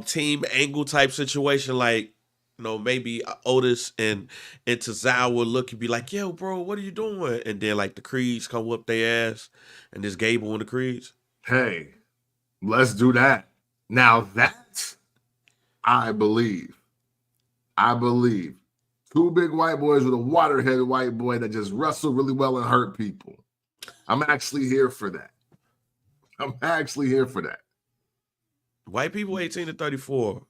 B: Team Angle type situation, like, you know, maybe Otis and Tozawa look and be like, yo, bro, what are you doing? And then like the Creeds come whoop their ass and there's Gable and the Creeds.
A: Hey, let's do that. Now that I believe. Two big white boys with a waterhead white boy that just wrestle really well and hurt people. I'm actually here for that.
B: White people 18 to 34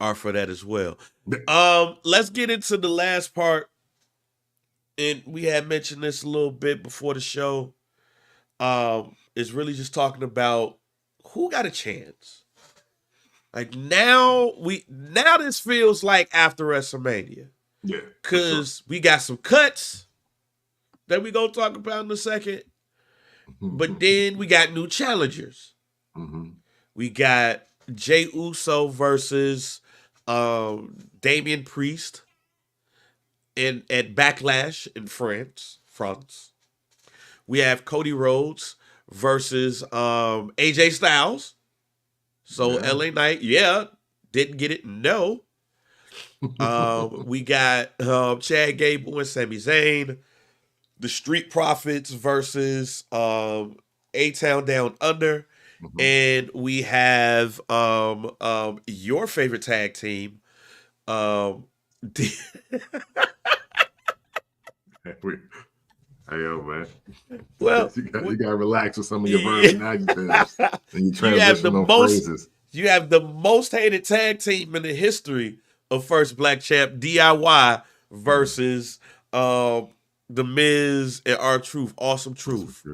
B: are for that as well. Let's get into the last part. And we had mentioned this a little bit before the show. It's really just talking about who got a chance. Like now this feels like after WrestleMania.
A: Yeah.
B: Because we got some cuts that we gonna talk about in a second. But then we got new challengers.
A: Mm-hmm.
B: We got Jey Uso versus Damian Priest at Backlash in France. We have Cody Rhodes versus AJ Styles. So LA Knight, didn't get it. No. We got Chad Gable and Sami Zayn. The Street Profits versus A-Town Down Under.
A: Mm-hmm.
B: And we have your favorite tag team.
A: Hey, yo, man.
B: Well,
A: you gotta relax with some of your verbs adjectives and your transitional phrases.
B: You have the most hated tag team in the history of First Black Champ, DIY versus The Miz and R-Truth, Awesome Truth.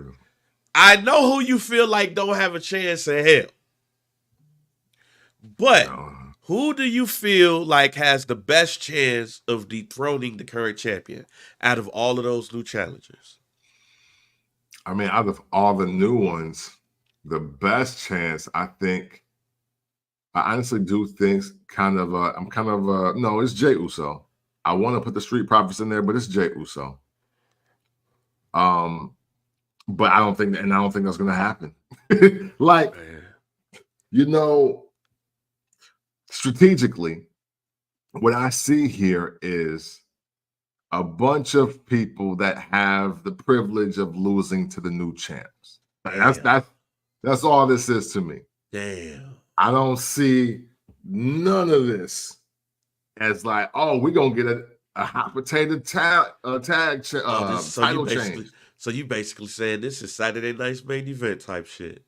B: I know who you feel like don't have a chance in hell. But who do you feel like has the best chance of dethroning the current champion out of all of those new challengers?
A: I mean, out of all the new ones, the best chance, I honestly do think no, it's Jey Uso. I want to put the Street Profits in there, but it's Jey Uso. But I don't think that's gonna happen. Like, strategically, what I see here is a bunch of people that have the privilege of losing to the new champs. That's all this is to me.
B: Damn.
A: I don't see none of this as like, oh, we're gonna get a hot potato title change.
B: So you basically saying this is Saturday night's main event type shit.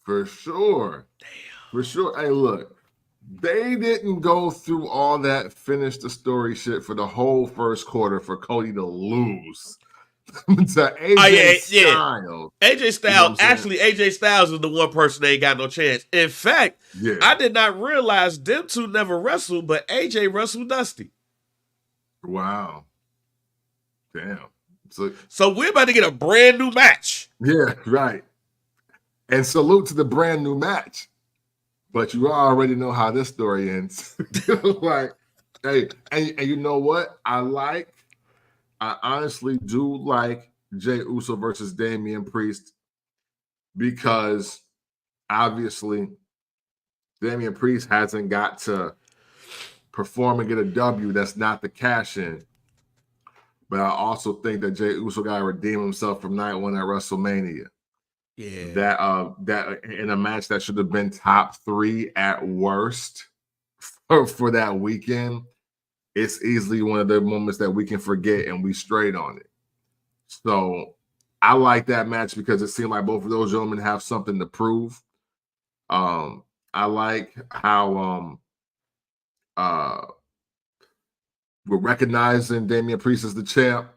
A: For sure.
B: Damn.
A: For sure. Hey, look, they didn't go through all that finish the story shit for the whole first quarter for Cody to lose to AJ Styles.
B: AJ Styles, AJ Styles is the one person that ain't got no chance. In fact, I did not realize them two never wrestled, but AJ wrestled Dusty.
A: Wow. Damn.
B: So we're about to get a brand new match.
A: Yeah, right. And salute to the brand new match. But you already know how this story ends. Like, hey, and you know what? I honestly do like Jey Uso versus Damian Priest because obviously Damian Priest hasn't got to perform and get a W. That's not the cash in. But I also think that Jey Uso got to redeem himself from night one at WrestleMania.
B: Yeah.
A: That in a match that should have been top 3 at worst for that weekend, it's easily one of the moments that we can forget and we straight on it. So I like that match because it seemed like both of those gentlemen have something to prove. I like how we're recognizing Damian Priest as the champ.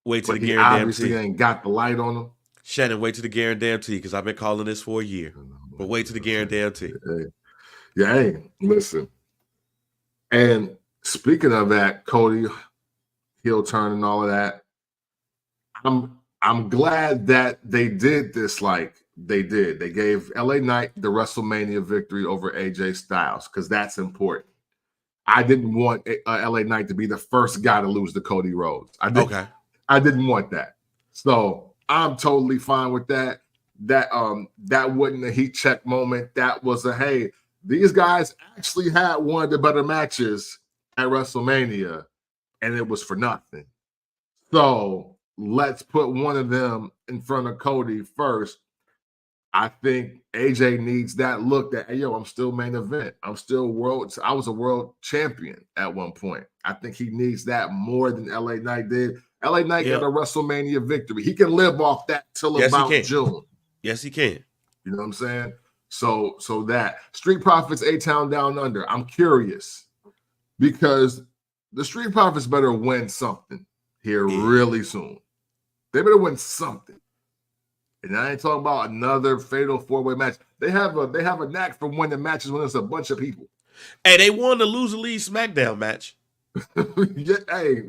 B: Wait till the
A: guarantee. Obviously ain't got the light on him.
B: Shannon, wait till the guarantee because I've been calling this for a year. But wait till the guarantee.
A: Hey, listen. And speaking of that, Cody heel turn and all of that, I'm glad that they did this like they did. They gave LA Knight the WrestleMania victory over AJ Styles because that's important. I didn't want LA Knight to be the first guy to lose to Cody Rhodes. I didn't want that. So I'm totally fine with that. That wasn't a heat check moment. That was hey, these guys actually had one of the better matches at WrestleMania, and it was for nothing. So let's put one of them in front of Cody first. I think AJ needs that look that, hey, yo, I'm still main event. I was a world champion at one point. I think he needs that more than LA Knight did. LA Knight got a WrestleMania victory. He can live off that till about June.
B: Yes, he can.
A: You know what I'm saying? So that Street Profits, A-Town Down Under. I'm curious because the Street Profits better win something here really soon. They better win something. And I ain't talking about another fatal 4-way match. They have a knack for winning matches when there's a bunch of people.
B: Hey, they won the Loser League SmackDown match.
A: Yeah, hey.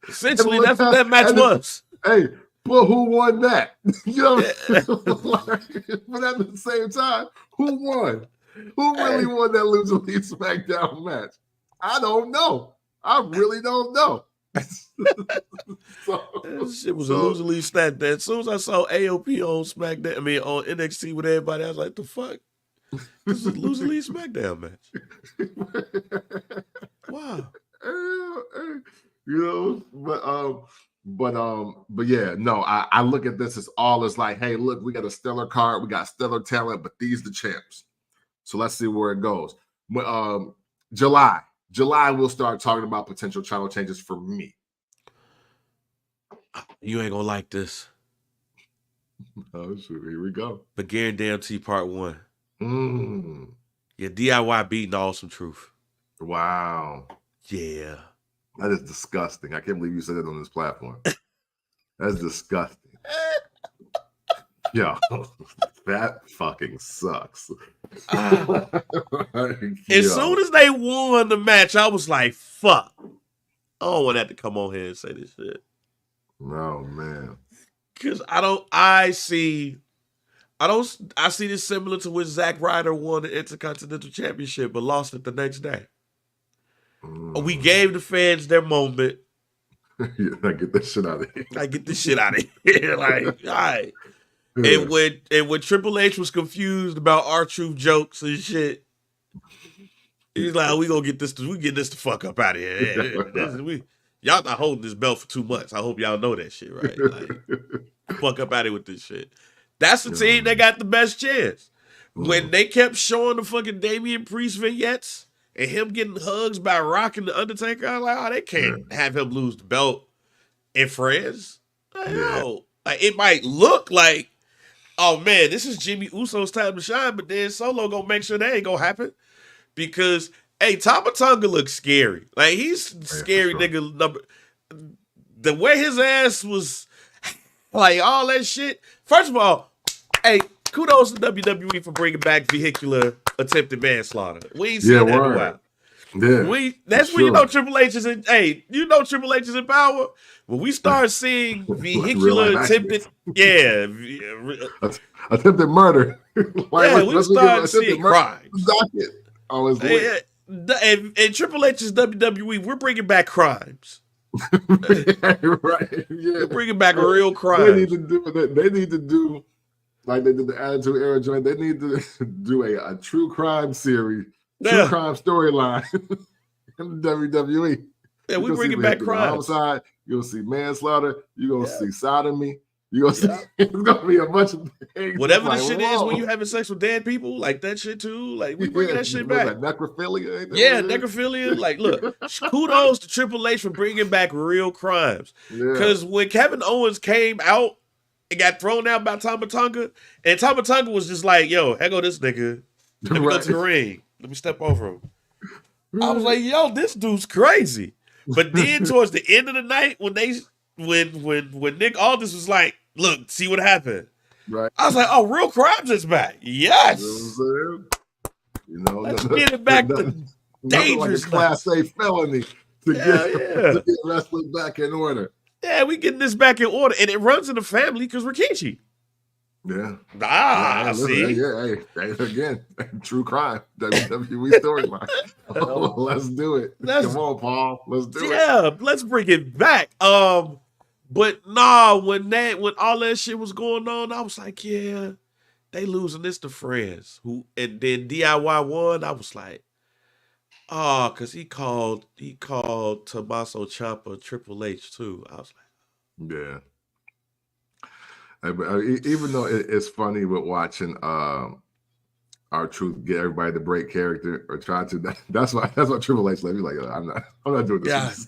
B: Essentially, that's what that match was.
A: Hey, but who won that? You know, but at the same time, who won? Who really won that Loser League SmackDown match? I don't know. I really don't know.
B: That shit was a Loser League SmackDown. As soon as I saw AOP on SmackDown, on NXT with everybody, I was like, the fuck? This is a Loser League SmackDown match. Wow.
A: You know, but yeah, no, I look at this as all as like, hey, look, we got a stellar card, we got stellar talent, but these the champs. So let's see where it goes. July, we'll start talking about potential title changes for me.
B: You ain't gonna like this.
A: Oh, shoot, here we go.
B: But Guarantee Part 1. Yeah, DIY beating Awesome Truth.
A: Wow.
B: Yeah.
A: That is disgusting. I can't believe you said it on this platform. That's disgusting. Yo, that fucking sucks.
B: As soon as they won the match, I was like, fuck. I don't want that to come on here and say this shit.
A: Oh, man.
B: Because I see this similar to when Zack Ryder won the Intercontinental Championship but lost it the next day. We gave the fans their moment.
A: Yeah, I get this shit out of here.
B: Like, all right. Yeah. And when Triple H was confused about R-Truth jokes and shit, he's like, we get this the fuck up out of here. Y'all not holding this belt for 2 months. I hope y'all know that shit, right? Like, fuck up out of here with this shit. That's the team that got the best chance. When they kept showing the fucking Damian Priest vignettes and him getting hugs by Rock and The Undertaker, I was like, oh, they can't have him lose the belt in France. Like, no. Like, it might look like, oh man, this is Jimmy Uso's time to shine, but then Solo gonna make sure that ain't gonna happen. Because, hey, Tama Tonga looks scary. Like, he's scary nigga number. The way his ass was, like, all that shit. First of all, hey, kudos to WWE for bringing back vehicular attempted manslaughter. We ain't seen that in a while.
A: Yeah,
B: that's when you know Triple H is in. Hey, you know Triple H is in power when we start seeing vehicular attempted.
A: Attempted murder.
B: We start seeing crimes.
A: And
B: Triple H is WWE. We're bringing back crimes.
A: Right. Yeah.
B: We're bringing back real crimes.
A: They need to do like they did the Attitude Era joint. They need to do a true crime series. True crime storyline in WWE.
B: Yeah, we're bringing back crimes.
A: Homicide, you're going to see manslaughter, you're going to see sodomy, you're going to see, it's going to be a bunch of things.
B: Whatever the shit is when you having sex with dead people, like that shit too, like we bringing that shit back.
A: Like necrophilia.
B: Necrophilia. Like, look, kudos to Triple H for bringing back real crimes. Because when Kevin Owens came out and got thrown out by Tama Tonga, and Tama Tonga was just like, yo, here go this nigga. Let me go to the ring. Let me step over him. I was like, yo, this dude's crazy. But then towards the end of the night, when Nick Aldis was like, look, see what happened.
A: Right.
B: I was like, oh, real crimes is back. Yes.
A: You know,
B: let's get it back to dangerous.
A: Like a Class A felony to get wrestling back in order.
B: Yeah, we getting this back in order. And it runs in the family because Rikishi.
A: Yeah.
B: See?
A: Hey, again, true crime. WWE storyline. Let's do it. Come on, Paul. Let's do it.
B: Yeah, let's bring it back. But nah, when all that shit was going on, I was like, yeah, they losing this to friends. And then DIY won. I was like, oh, because he called Tommaso Ciampa Triple H too. I was like,
A: yeah. Even though it's funny with watching R-Truth get everybody to break character or try to, that's why Triple H let me like, I'm not doing this.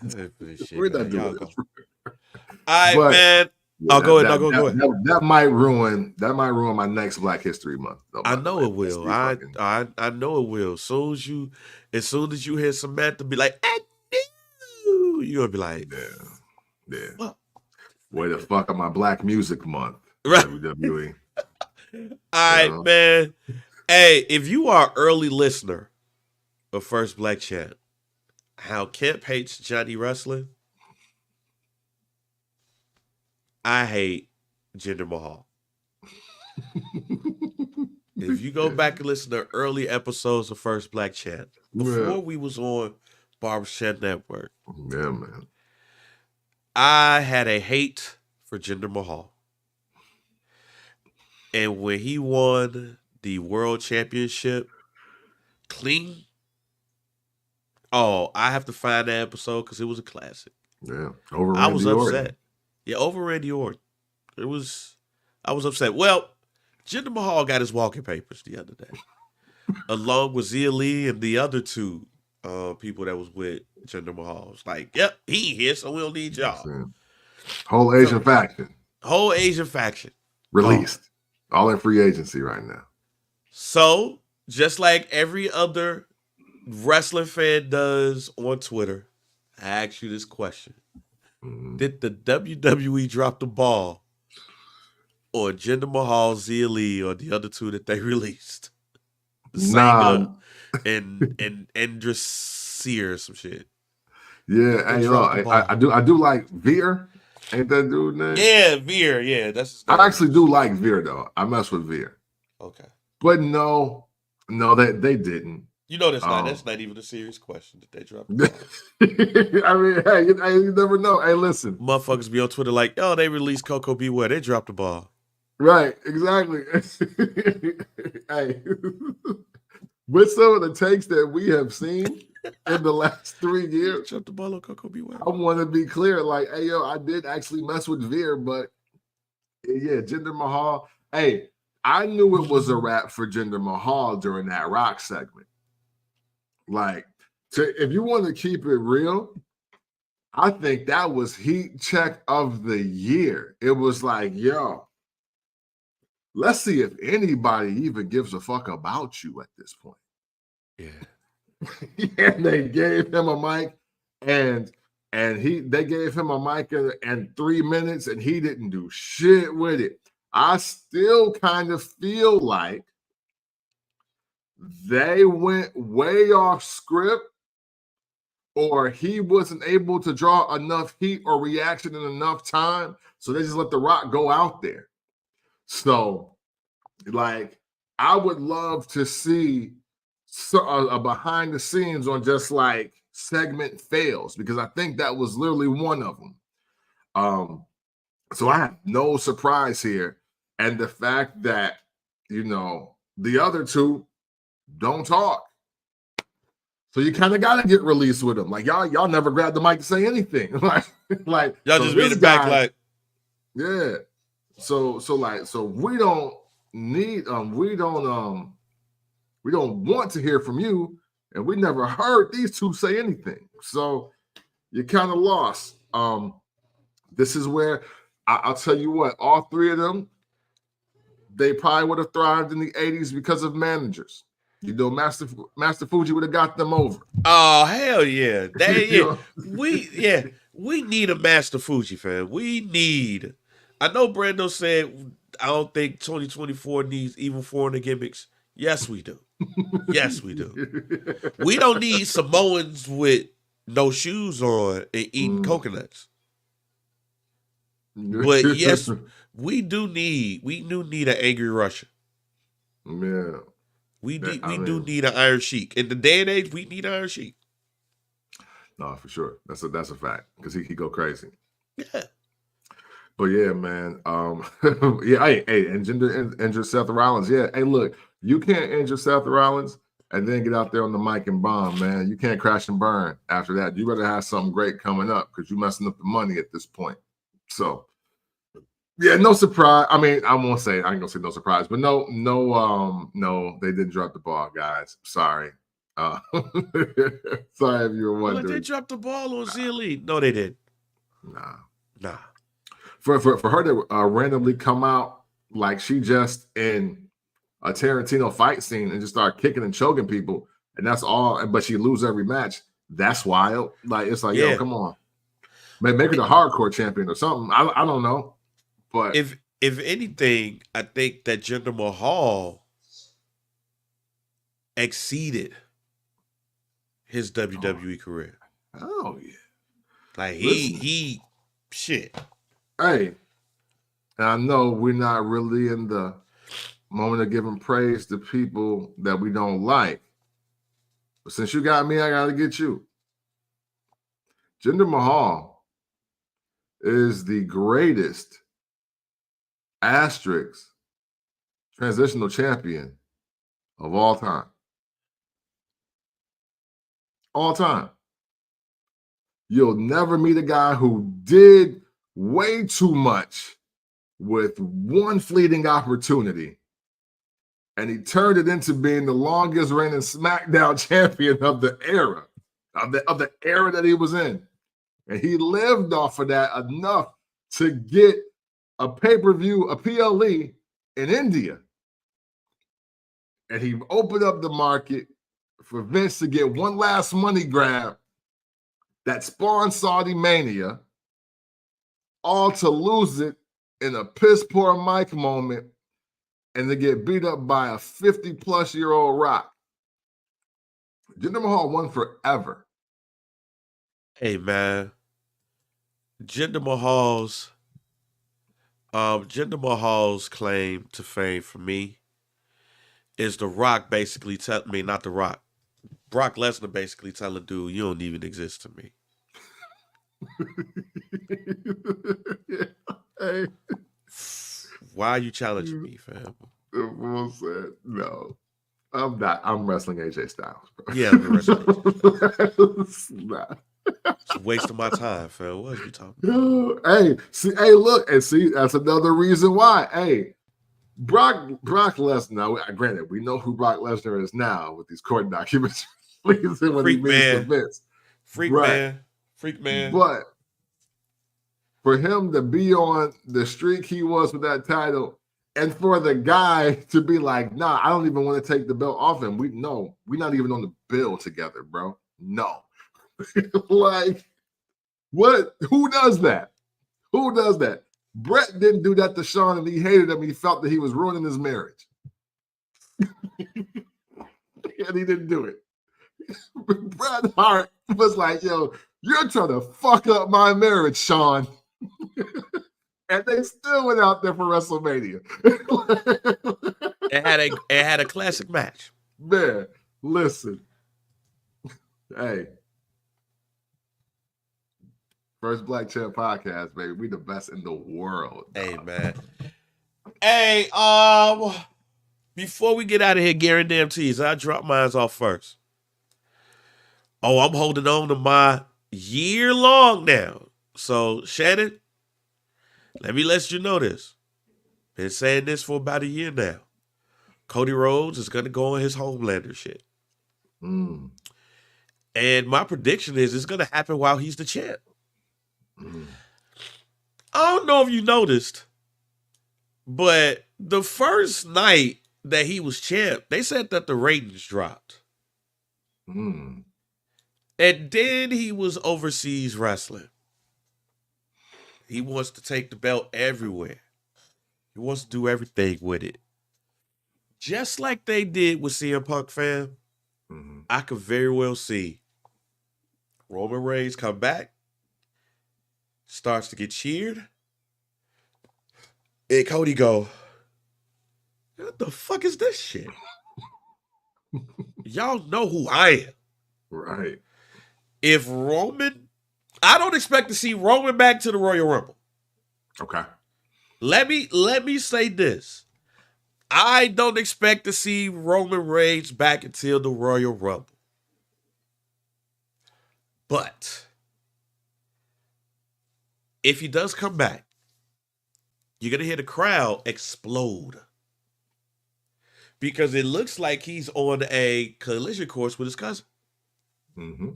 A: We're not doing this.
B: All right, man. Go ahead.
A: That might ruin my next Black History Month.
B: I know it will. I know it will. As soon as you hear Samantha be like, I knew, you're gonna be like,
A: yeah. Well, where the fuck are my Black Music Month?
B: Right.
A: WWE.
B: All right, man. Hey, if you are an early listener of First Black Champ, how Kemp hates Johnny Wrestling, I hate Jinder Mahal. If you go back and listen to early episodes of First Black Champ, before we was on Barbershop Network,
A: yeah, man,
B: I had a hate for Jinder Mahal. And when he won the World Championship clean, oh, I have to find that episode because it was a classic.
A: Yeah, over
B: I
A: Randy
B: was
A: Orton.
B: upset. Yeah, over Randy Orton. I was upset. Well, Jinder Mahal got his walking papers the other day, along with Zia Lee and the other two people that was with Jinder Mahal. It's like, yep, he here, so we don't need y'all.
A: Whole Asian faction.
B: Whole Asian faction.
A: Released. All in free agency right now.
B: So, just like every other wrestling fan does on Twitter, I ask you this question. Mm-hmm. Did the WWE drop the ball on Jinder Mahal, Zia Lee, or the other two that they released? Sanga and Andrus Sear or some shit.
A: Yeah, hey, I do like Veer. Ain't that dude name?
B: Yeah, Veer. Yeah, that's his name.
A: I actually do like Veer though. I mess with Veer.
B: Okay.
A: But no, they didn't.
B: You know that's not even a serious question that they dropped.
A: I mean, hey, you never know. Hey, listen.
B: Motherfuckers be on Twitter like, oh, they released Coco Beware. They dropped the ball.
A: Right, exactly. Hey, with some of the takes that we have seen in the last 3 years,
B: dropped the ball on Coco Beware.
A: I want to be clear, like, hey, yo, I did actually mess with Veer, but yeah, Jinder Mahal. Hey, I knew it was a wrap for Jinder Mahal during that Rock segment. Like, if you want to keep it real, I think that was heat check of the year. It was like, yo, let's see if anybody even gives a fuck about you at this point.
B: Yeah.
A: And they gave him a mic, and they gave him a mic in 3 minutes, and he didn't do shit with it. I still kind of feel like they went way off script, or he wasn't able to draw enough heat or reaction in enough time, so they just let The Rock go out there. So, like, I would love to see a behind the scenes on just like segment fails, because I think that was literally one of them. So I have no surprise here. And the fact that, the other two don't talk. So you kind of got to get released with them. Like, y'all never grabbed the mic to say anything. like
B: y'all just made it back like.
A: Yeah. So we don't need, we don't want to hear from you. And we never heard these two say anything. So you're kind of lost. This is where I'll tell you what, all three of them, they probably would have thrived in the 80s because of managers. Master Fuji would have got them over.
B: Oh, hell yeah. We need a Master Fuji, fan. I know Brando said, I don't think 2024 needs even foreigner gimmicks. Yes, we do. Yes, we do. We don't need Samoans with no shoes on and eating coconuts. But yes, we do need an angry Russian.
A: Yeah.
B: We do need an Iron Sheik. In the day and age, we need Iron Sheik.
A: No, for sure. That's a fact, because he go crazy.
B: Yeah.
A: But yeah, man. Yeah, hey, and injure Seth Rollins. Yeah, hey, look, you can't injure Seth Rollins and then get out there on the mic and bomb, man. You can't crash and burn after that. You better have something great coming up, because you're messing up the money at this point. So, yeah, no surprise. I mean, I ain't gonna say no surprise, but no, they didn't drop the ball, guys. Sorry. Sorry if you were wondering.
B: But they dropped the ball on Zia Lee. No, they didn't.
A: Nah. For her to randomly come out like she just in a Tarantino fight scene and just start kicking and choking people, and that's all, but she lose every match, that's wild. Like, it's like, yo, come on. Maybe the hardcore champion or something. I don't know. But
B: if anything, I think that Jinder Mahal exceeded his WWE career.
A: Oh yeah.
B: Like
A: Listen.
B: he shit.
A: Hey, and I know we're not really in the moment of giving praise to people that we don't like. But since you got me, I gotta get you. Jinder Mahal is the greatest asterisk transitional champion of all time. All time. You'll never meet a guy who did way too much with one fleeting opportunity, and he turned it into being the longest reigning SmackDown champion of the era, of the era that he was in. And he lived off of that enough to get a pay-per-view, a PLE in India. And he opened up the market for Vince to get one last money grab that spawned Saudi Mania, all to lose it in a piss-poor mic moment and to get beat up by a 50-plus-year-old Rock. Jinder Mahal won forever.
B: Hey man, Jinder Mahal's claim to fame for me is The Rock basically telling me, not The Rock, Brock Lesnar basically telling dude, you don't even exist to me.
A: Yeah. Hey.
B: Why are you challenging me, fam?
A: The fool said, no, I'm not. I'm wrestling AJ Styles, bro.
B: Yeah, I'm wrestling AJ.
A: Nah.
B: It's a waste of my time, fam. What are you talking about?
A: Hey, look, and see, that's another reason why. Hey, Brock Lesnar. Now, granted, we know who Brock Lesnar is now with these court documents. When
B: Freak
A: he meets the Vince.
B: Freak man.
A: But for him to be on the streak he was with that title, and for the guy to be like, nah, I don't even want to take the belt off him. We're not even on the bill together, bro. No. Like, what? Who does that? Who does that? Brett didn't do that to Shawn, and he hated him. He felt that he was ruining his marriage. And he didn't do it. Bret Hart was like, yo, you're trying to fuck up my marriage, Shawn. And they still went out there for WrestleMania.
B: It had a classic match.
A: Man, listen. Hey. First Black Champ podcast, baby. We the best in the world. Dog.
B: Hey, man. Hey, before we get out of here, guarantees, I drop mine off first. Oh, I'm holding on to my year long now. So, Shannon, let me let you know this. Been saying this for about a year now. Cody Rhodes is going to go on his Homelander shit.
A: Mm.
B: And my prediction is it's going to happen while he's the champ.
A: Mm.
B: I don't know if you noticed, but the first night that he was champ, they said that the ratings dropped.
A: Mm.
B: And then he was overseas wrestling. He wants to take the belt everywhere. He wants to do everything with it. Just like they did with CM Punk, fam,
A: Mm-hmm.
B: I could very well see Roman Reigns come back, starts to get cheered, and Cody go, what the fuck is this shit? Y'all know who I am.
A: Right.
B: If Roman, I don't expect to see Roman back to the Royal Rumble.
A: Okay.
B: Let me say this. I don't expect to see Roman Reigns back until the Royal Rumble. But if he does come back, you're going to hear the crowd explode. Because it looks like he's on a collision course with his cousin.
A: Mm-hmm.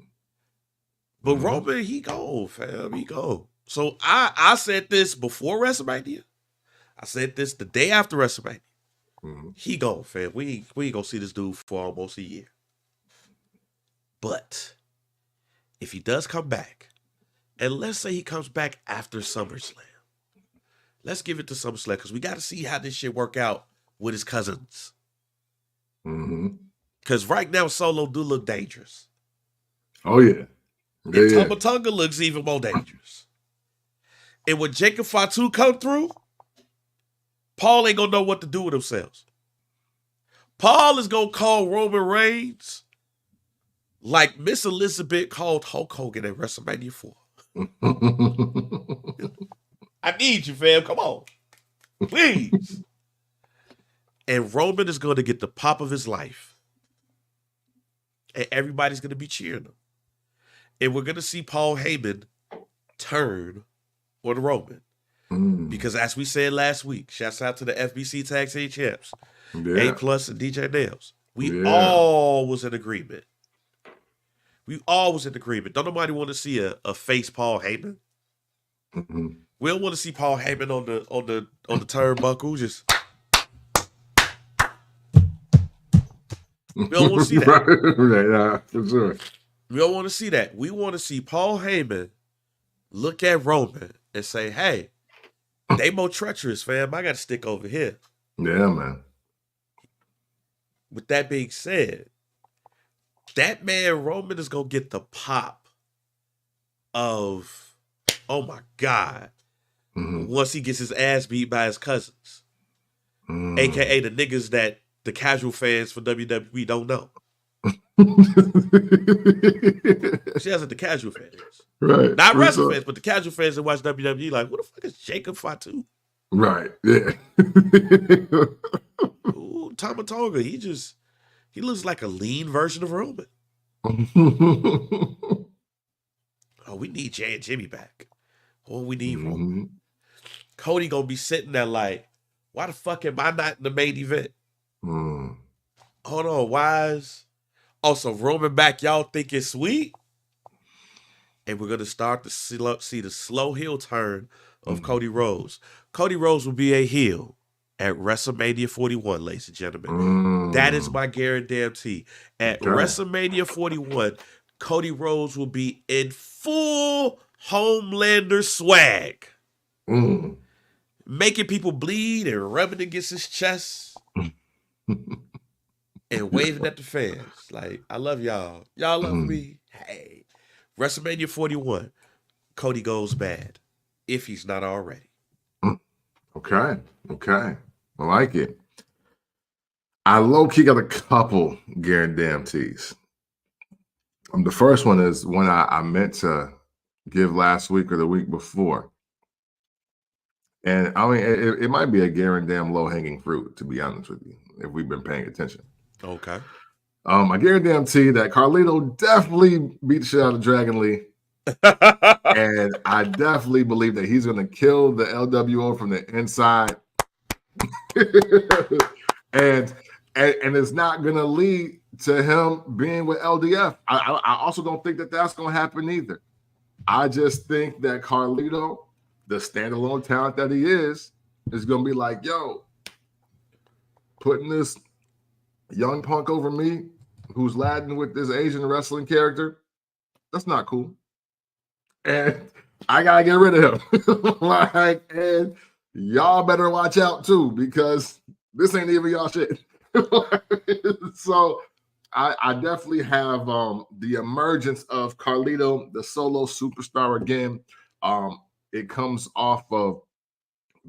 B: But Roman, he go, fam. He go. So I said this before WrestleMania. I said this the day after WrestleMania.
A: Mm-hmm.
B: He gone, fam. We ain't gonna see this dude for almost a year. But if he does come back, and let's say he comes back after SummerSlam, let's give it to SummerSlam because we got to see how this shit work out with his cousins.
A: Mm-hmm.
B: Because right now, Solo do look dangerous.
A: Oh, yeah.
B: And Tama Tonga looks even more dangerous. And when Jacob Fatu come through, Paul ain't gonna know what to do with themselves. Paul is gonna call Roman Reigns like Miss Elizabeth called Hulk Hogan at WrestleMania 4. I need you, fam. Come on. Please. And Roman is going to get the pop of his life. And everybody's going to be cheering him. And we're going to see Paul Heyman turn on Roman. Because as we said last week, shouts out to the FBC Tag Team Champs, A Plus and DJ Nails. We all was in agreement. Don't nobody want to see a face Paul Heyman. We don't want to see Paul Heyman on the turnbuckle. Just we don't want to see that.
A: For sure.
B: We don't want to see that. We want to see Paul Heyman look at Roman and say, "Hey, they more treacherous, fam. I got to stick over here."
A: Yeah, man.
B: With that being said, that man Roman is gonna get the pop of, oh my God, once he gets his ass beat by his cousins, aka the niggas that the casual fans for WWE don't know. She has the casual fans,
A: right?
B: Not wrestling fans, but the casual fans that watch WWE. Like, what the fuck is Jacob Fatu?
A: Right? Yeah.
B: Ooh, Tama Tonga. He looks like a lean version of Roman. Oh, we need Jay and Jimmy back. Oh, we need Roman. Cody gonna be sitting there like, why the fuck am I not in the main event? Hold on, why is also Roman back? Y'all think it's sweet? And we're gonna start to see the slow heel turn of Cody Rhodes. Cody Rhodes will be a heel at WrestleMania 41, ladies and gentlemen. That is my guarantee. At WrestleMania 41, Cody Rhodes will be in full Homelander swag. Making people bleed and rubbing against his chest. And waving at the fans. Like, I love y'all. Y'all love me. Hey. WrestleMania 41, Cody goes bad. If he's not already.
A: Okay. I like it. I low-key got a couple guarantees. The first one is one I meant to give last week or the week before. And I mean, it might be a guarantee low-hanging fruit, to be honest with you, if we've been paying attention.
B: Okay.
A: I guarantee that Carlito definitely beat the shit out of Dragon Lee. And I definitely believe that he's going to kill the LWO from the inside. and it's not going to lead to him being with LDF. I also don't think that that's going to happen either. I just think that Carlito, the standalone talent that he is going to be like, yo, putting this young punk over me who's Latin with this Asian wrestling character, that's not cool. And I gotta get rid of him. And y'all better watch out too, because this ain't even y'all shit. So I definitely have the emergence of Carlito, the solo superstar again. It comes off of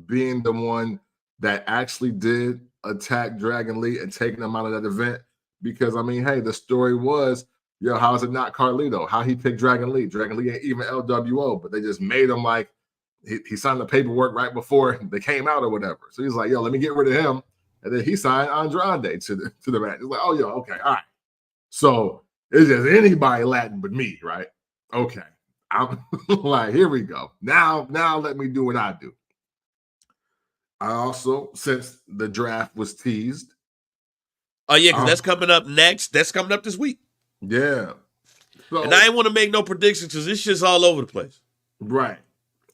A: being the one that actually did attack Dragon Lee and taking him out of that event. Because I mean, hey, the story was, yo, how is it not Carlito? How he picked Dragon Lee? Dragon Lee ain't even LWO, but they just made him like he signed the paperwork right before they came out or whatever. So he's like, yo, let me get rid of him. And then he signed Andrade to the match. He's like, oh, yo, okay, all right. So it's just anybody Latin but me, right? Okay. I'm like, here we go. Now let me do what I do. I also, since the draft was teased.
B: Oh, yeah, because that's coming up next. That's coming up this week.
A: Yeah. So,
B: and I ain't want to make no predictions because this shit's all over the place.
A: Right.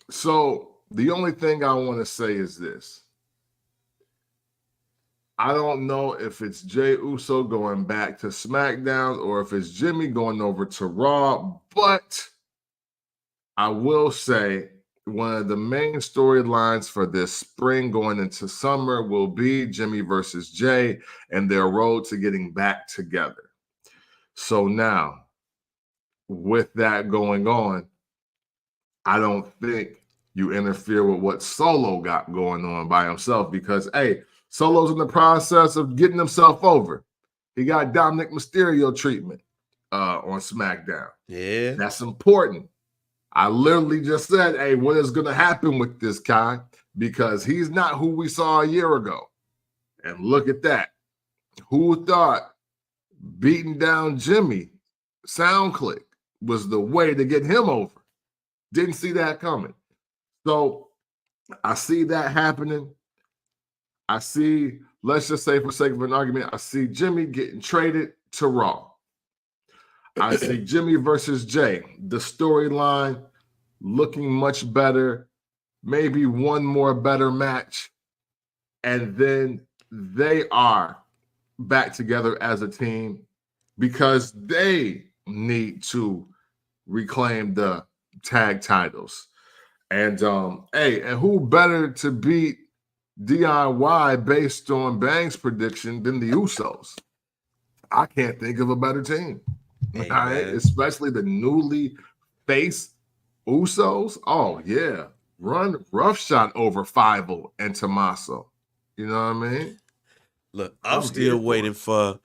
A: So the only thing I want to say is this. I don't know if it's Jey Uso going back to SmackDown or if it's Jimmy going over to Raw, but I will say one of the main storylines for this spring going into summer will be Jimmy versus Jey and their road to getting back together. So now, with that going on, I don't think you interfere with what Solo got going on by himself because, hey, Solo's in the process of getting himself over. He got Dominic Mysterio treatment on SmackDown.
B: Yeah.
A: That's important. I literally just said, hey, what is going to happen with this guy? Because he's not who we saw a year ago. And look at that. Who thought beating down Jimmy SoundClick was the way to get him over? Didn't see that coming. So I see that happening. I see, let's just say for sake of an argument, I see Jimmy getting traded to Raw. I see Jimmy versus Jay, the storyline looking much better, maybe one more better match, and then they are back together as a team because they need to reclaim the tag titles. And hey, and who better to beat DIY based on Bang's prediction than the Usos? I can't think of a better team.
B: Hey,
A: all right, especially the newly faced Usos. Oh yeah, run roughshod over Fievel and Tommaso. You know what I mean?
B: Look, I'm still waiting for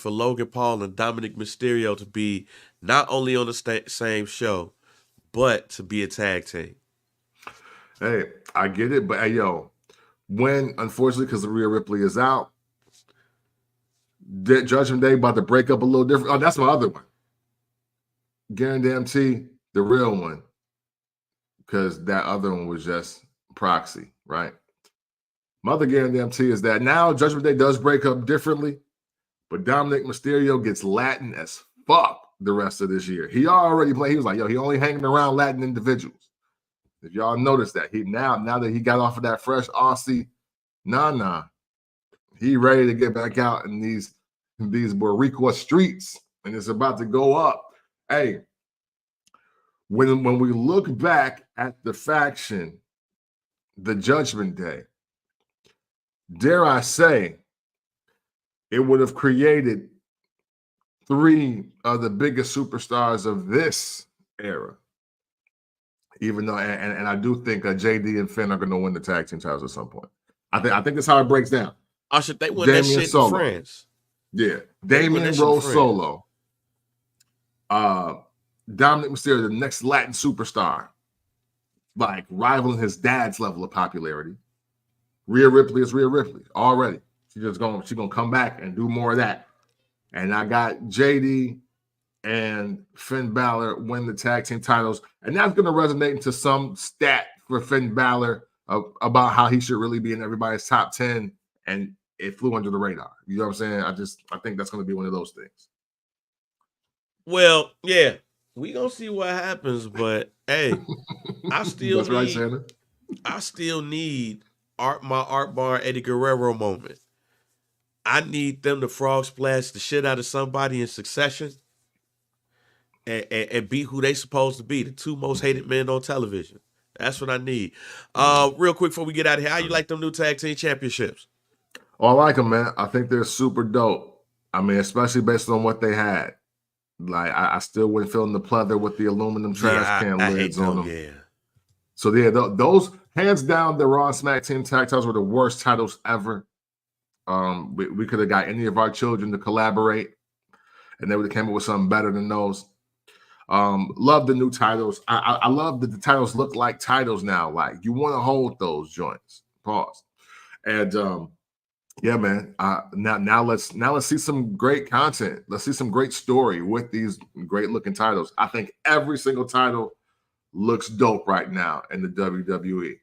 B: Logan Paul and Dominic Mysterio to be not only on the same show, but to be a tag team.
A: Hey, I get it, but hey, yo, when unfortunately because Rhea Ripley is out, Judgment Day about to break up a little different. Oh, that's my other one. Guarantee the real one, because that other one was just proxy, right? My other guarantee is that now Judgment Day does break up differently, but Dominic Mysterio gets Latin as fuck the rest of this year. He already played. He was like, yo, he only hanging around Latin individuals. If y'all notice that, he now that he got off of that fresh Aussie, he ready to get back out in these Boricua streets, and it's about to go up. Hey, when we look back at the faction, the Judgment Day, dare I say, it would have created three of the biggest superstars of this era. Even though, and I do think JD and Finn are going to win the tag team titles at some point. I think that's how it breaks down.
B: Should they win that shit in France?
A: Yeah, Damien Rose Solo, Dominic Mysterio, the next Latin superstar, like rivaling his dad's level of popularity. Rhea Ripley is Rhea Ripley already. She's gonna come back and do more of that. And I got JD and Finn Balor win the tag team titles, and that's gonna resonate into some stat for Finn Balor about how he should really be in everybody's top 10, and it flew under the radar. You know what I'm saying? I think that's gonna be one of those things.
B: Well, yeah, we gonna see what happens, but hey, I still
A: that's right, Santa.
B: I still need my Art Bar Eddie Guerrero moment. I need them to frog splash the shit out of somebody in succession and be who they supposed to be, the two most hated men on television. That's what I need. Real quick before we get out of here, how you like them new tag team championships?
A: Oh, I like them, man. I think they're super dope. I mean, especially based on what they had. Like, I still wouldn't feel in the pleather with the aluminum trash can lids on them.
B: Yeah.
A: So, yeah, those, hands down, the Raw and Smack Team tag titles were the worst titles ever. We could have got any of our children to collaborate, and they would have came up with something better than those. Love the new titles. I love that the titles look like titles now. Like, you want to hold those joints. Pause. And yeah, man. Now let's see some great content. Let's see some great story with these great looking titles. I think every single title looks dope right now in the WWE.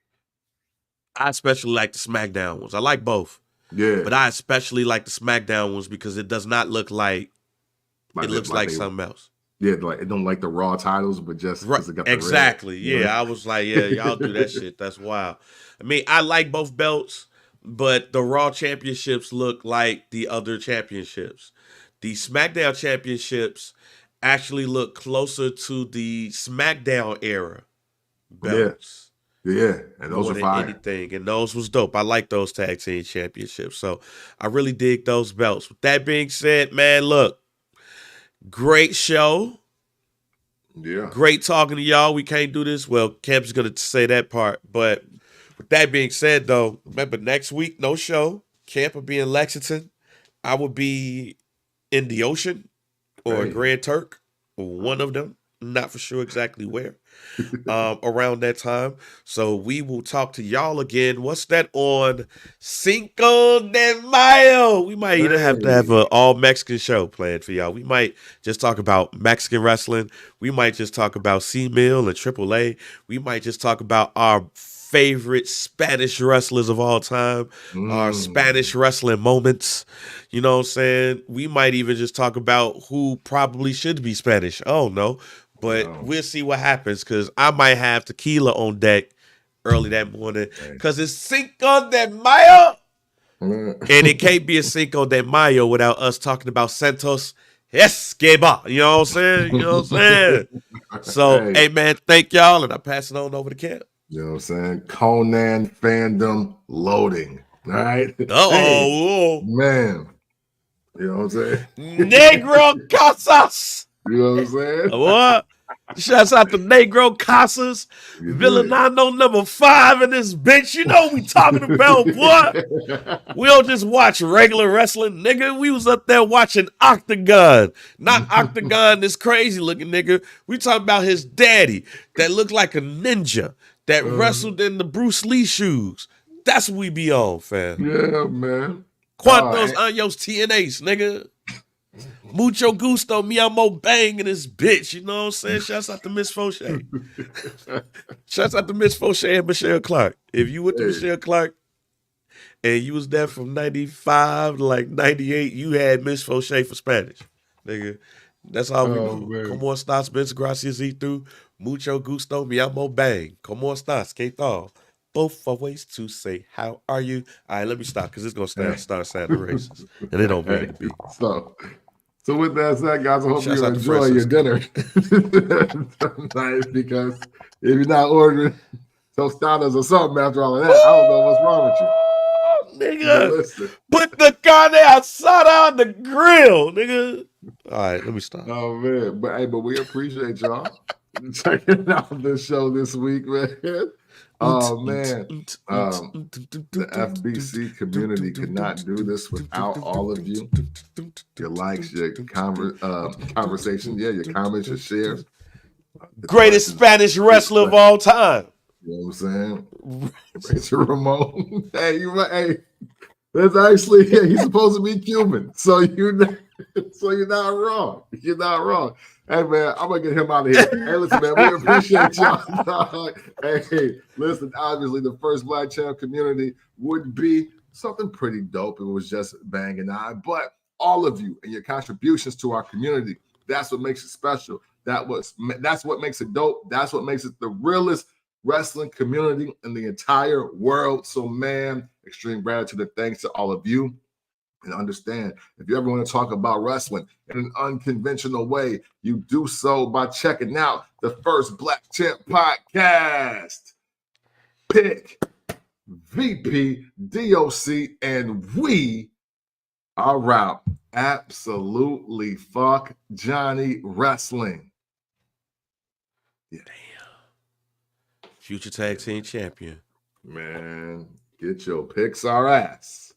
B: I especially like the SmackDown ones. I like both.
A: Yeah.
B: But I especially like the SmackDown ones because it does not look like it looks like something else.
A: Yeah, like it don't like the Raw titles, but just because it got the
B: exactly.
A: red.
B: Yeah, right? I was like, yeah, y'all do that shit. That's wild. I mean, I like both belts, but the Raw championships look like the other championships. The SmackDown championships actually look closer to the SmackDown era belts.
A: Yeah, and those are fire.
B: Anything, and those was dope. I like those tag team championships, so I really dig those belts. With that being said, man, look, great show.
A: Yeah.
B: Great talking to y'all. We can't do this. Well, Camp's going to say that part. But with that being said, though, remember next week, no show. Camp will be in Lexington. I will be in the Ocean or Grand Turk, or one of them. Not for sure exactly where. Around that time. So we will talk to y'all again. What's that on Cinco de Mayo? We might even have to have an all Mexican show planned for y'all. We might just talk about Mexican wrestling. We might just talk about C-Mill and AAA. We might just talk about our favorite Spanish wrestlers of all time, our Spanish wrestling moments. You know what I'm saying? We might even just talk about who probably should be Spanish. Oh, no. But we'll see what happens, because I might have tequila on deck early that morning, because it's Cinco de Mayo. And it can't be a Cinco de Mayo without us talking about Santos Escobar. You know what I'm saying? You know what I'm saying? So, hey, man, thank y'all, and I pass it on over to Camp.
A: You know what I'm saying? Conan fandom loading. All right?
B: Oh,
A: man. You know what I'm saying?
B: Negro Casas.
A: You know what I'm saying?
B: What? Shouts out to Negro Casas, Villanano number 5 in this bitch. You know what we talking about, boy. We don't just watch regular wrestling, nigga. We was up there watching Octagon. Not Octagon, this crazy looking nigga. We talking about his daddy that looked like a ninja that wrestled in the Bruce Lee shoes. That's what we be on, fam.
A: Yeah, man.
B: Cuantos años TNAs, nigga. Mucho gusto, mi amo bang in this bitch. You know what I'm saying? Shouts out to Miss Fauché. Shouts out to Miss Fauché and Michelle Clark. If you went to Michelle Clark and you was there from 95 to like 98, you had Miss Fauché for Spanish. Nigga. That's all we know.
A: Man.
B: Como estás, Vince Gracias y tú? Mucho gusto, mi amo bang. Como estás? ¿Qué tal? Both are ways to say, how are you? All right, let me stop, because it's going to start sounding racist. And it don't mean to be.
A: So with that said, guys, I hope you enjoy your dinner tonight, because if you're not ordering tostadas or something after all of that, I don't know what's wrong with you.
B: Nigga, put the carne asada on the grill, nigga. All right, let me stop.
A: Oh, man. But we appreciate y'all checking out the show this week, man. Oh, man. The FBC community could not do this without all of you. Your likes, your conversation, your comments, your shares.
B: Greatest Spanish wrestler of all time.
A: You know what I'm saying? Razor Ramon. Hey, that's actually, he's supposed to be Cuban. So you're not wrong. You're not wrong. Hey, man, I'm going to get him out of here. Hey, listen, man, we appreciate y'all. Hey, listen, obviously the first Black Champ community would be something pretty dope. It was just Bang and I. But all of you and your contributions to our community, that's what makes it special. That's what makes it dope. That's what makes it the realest wrestling community in the entire world. So, man, extreme gratitude and thanks to all of you. And understand, if you ever want to talk about wrestling in an unconventional way, you do so by checking out the first Black Champ podcast. Pick VP, DOC, and we are out. Absolutely fuck Johnny Wrestling.
B: Yeah. Damn. Future tag team champion.
A: Man, get your Pixar ass.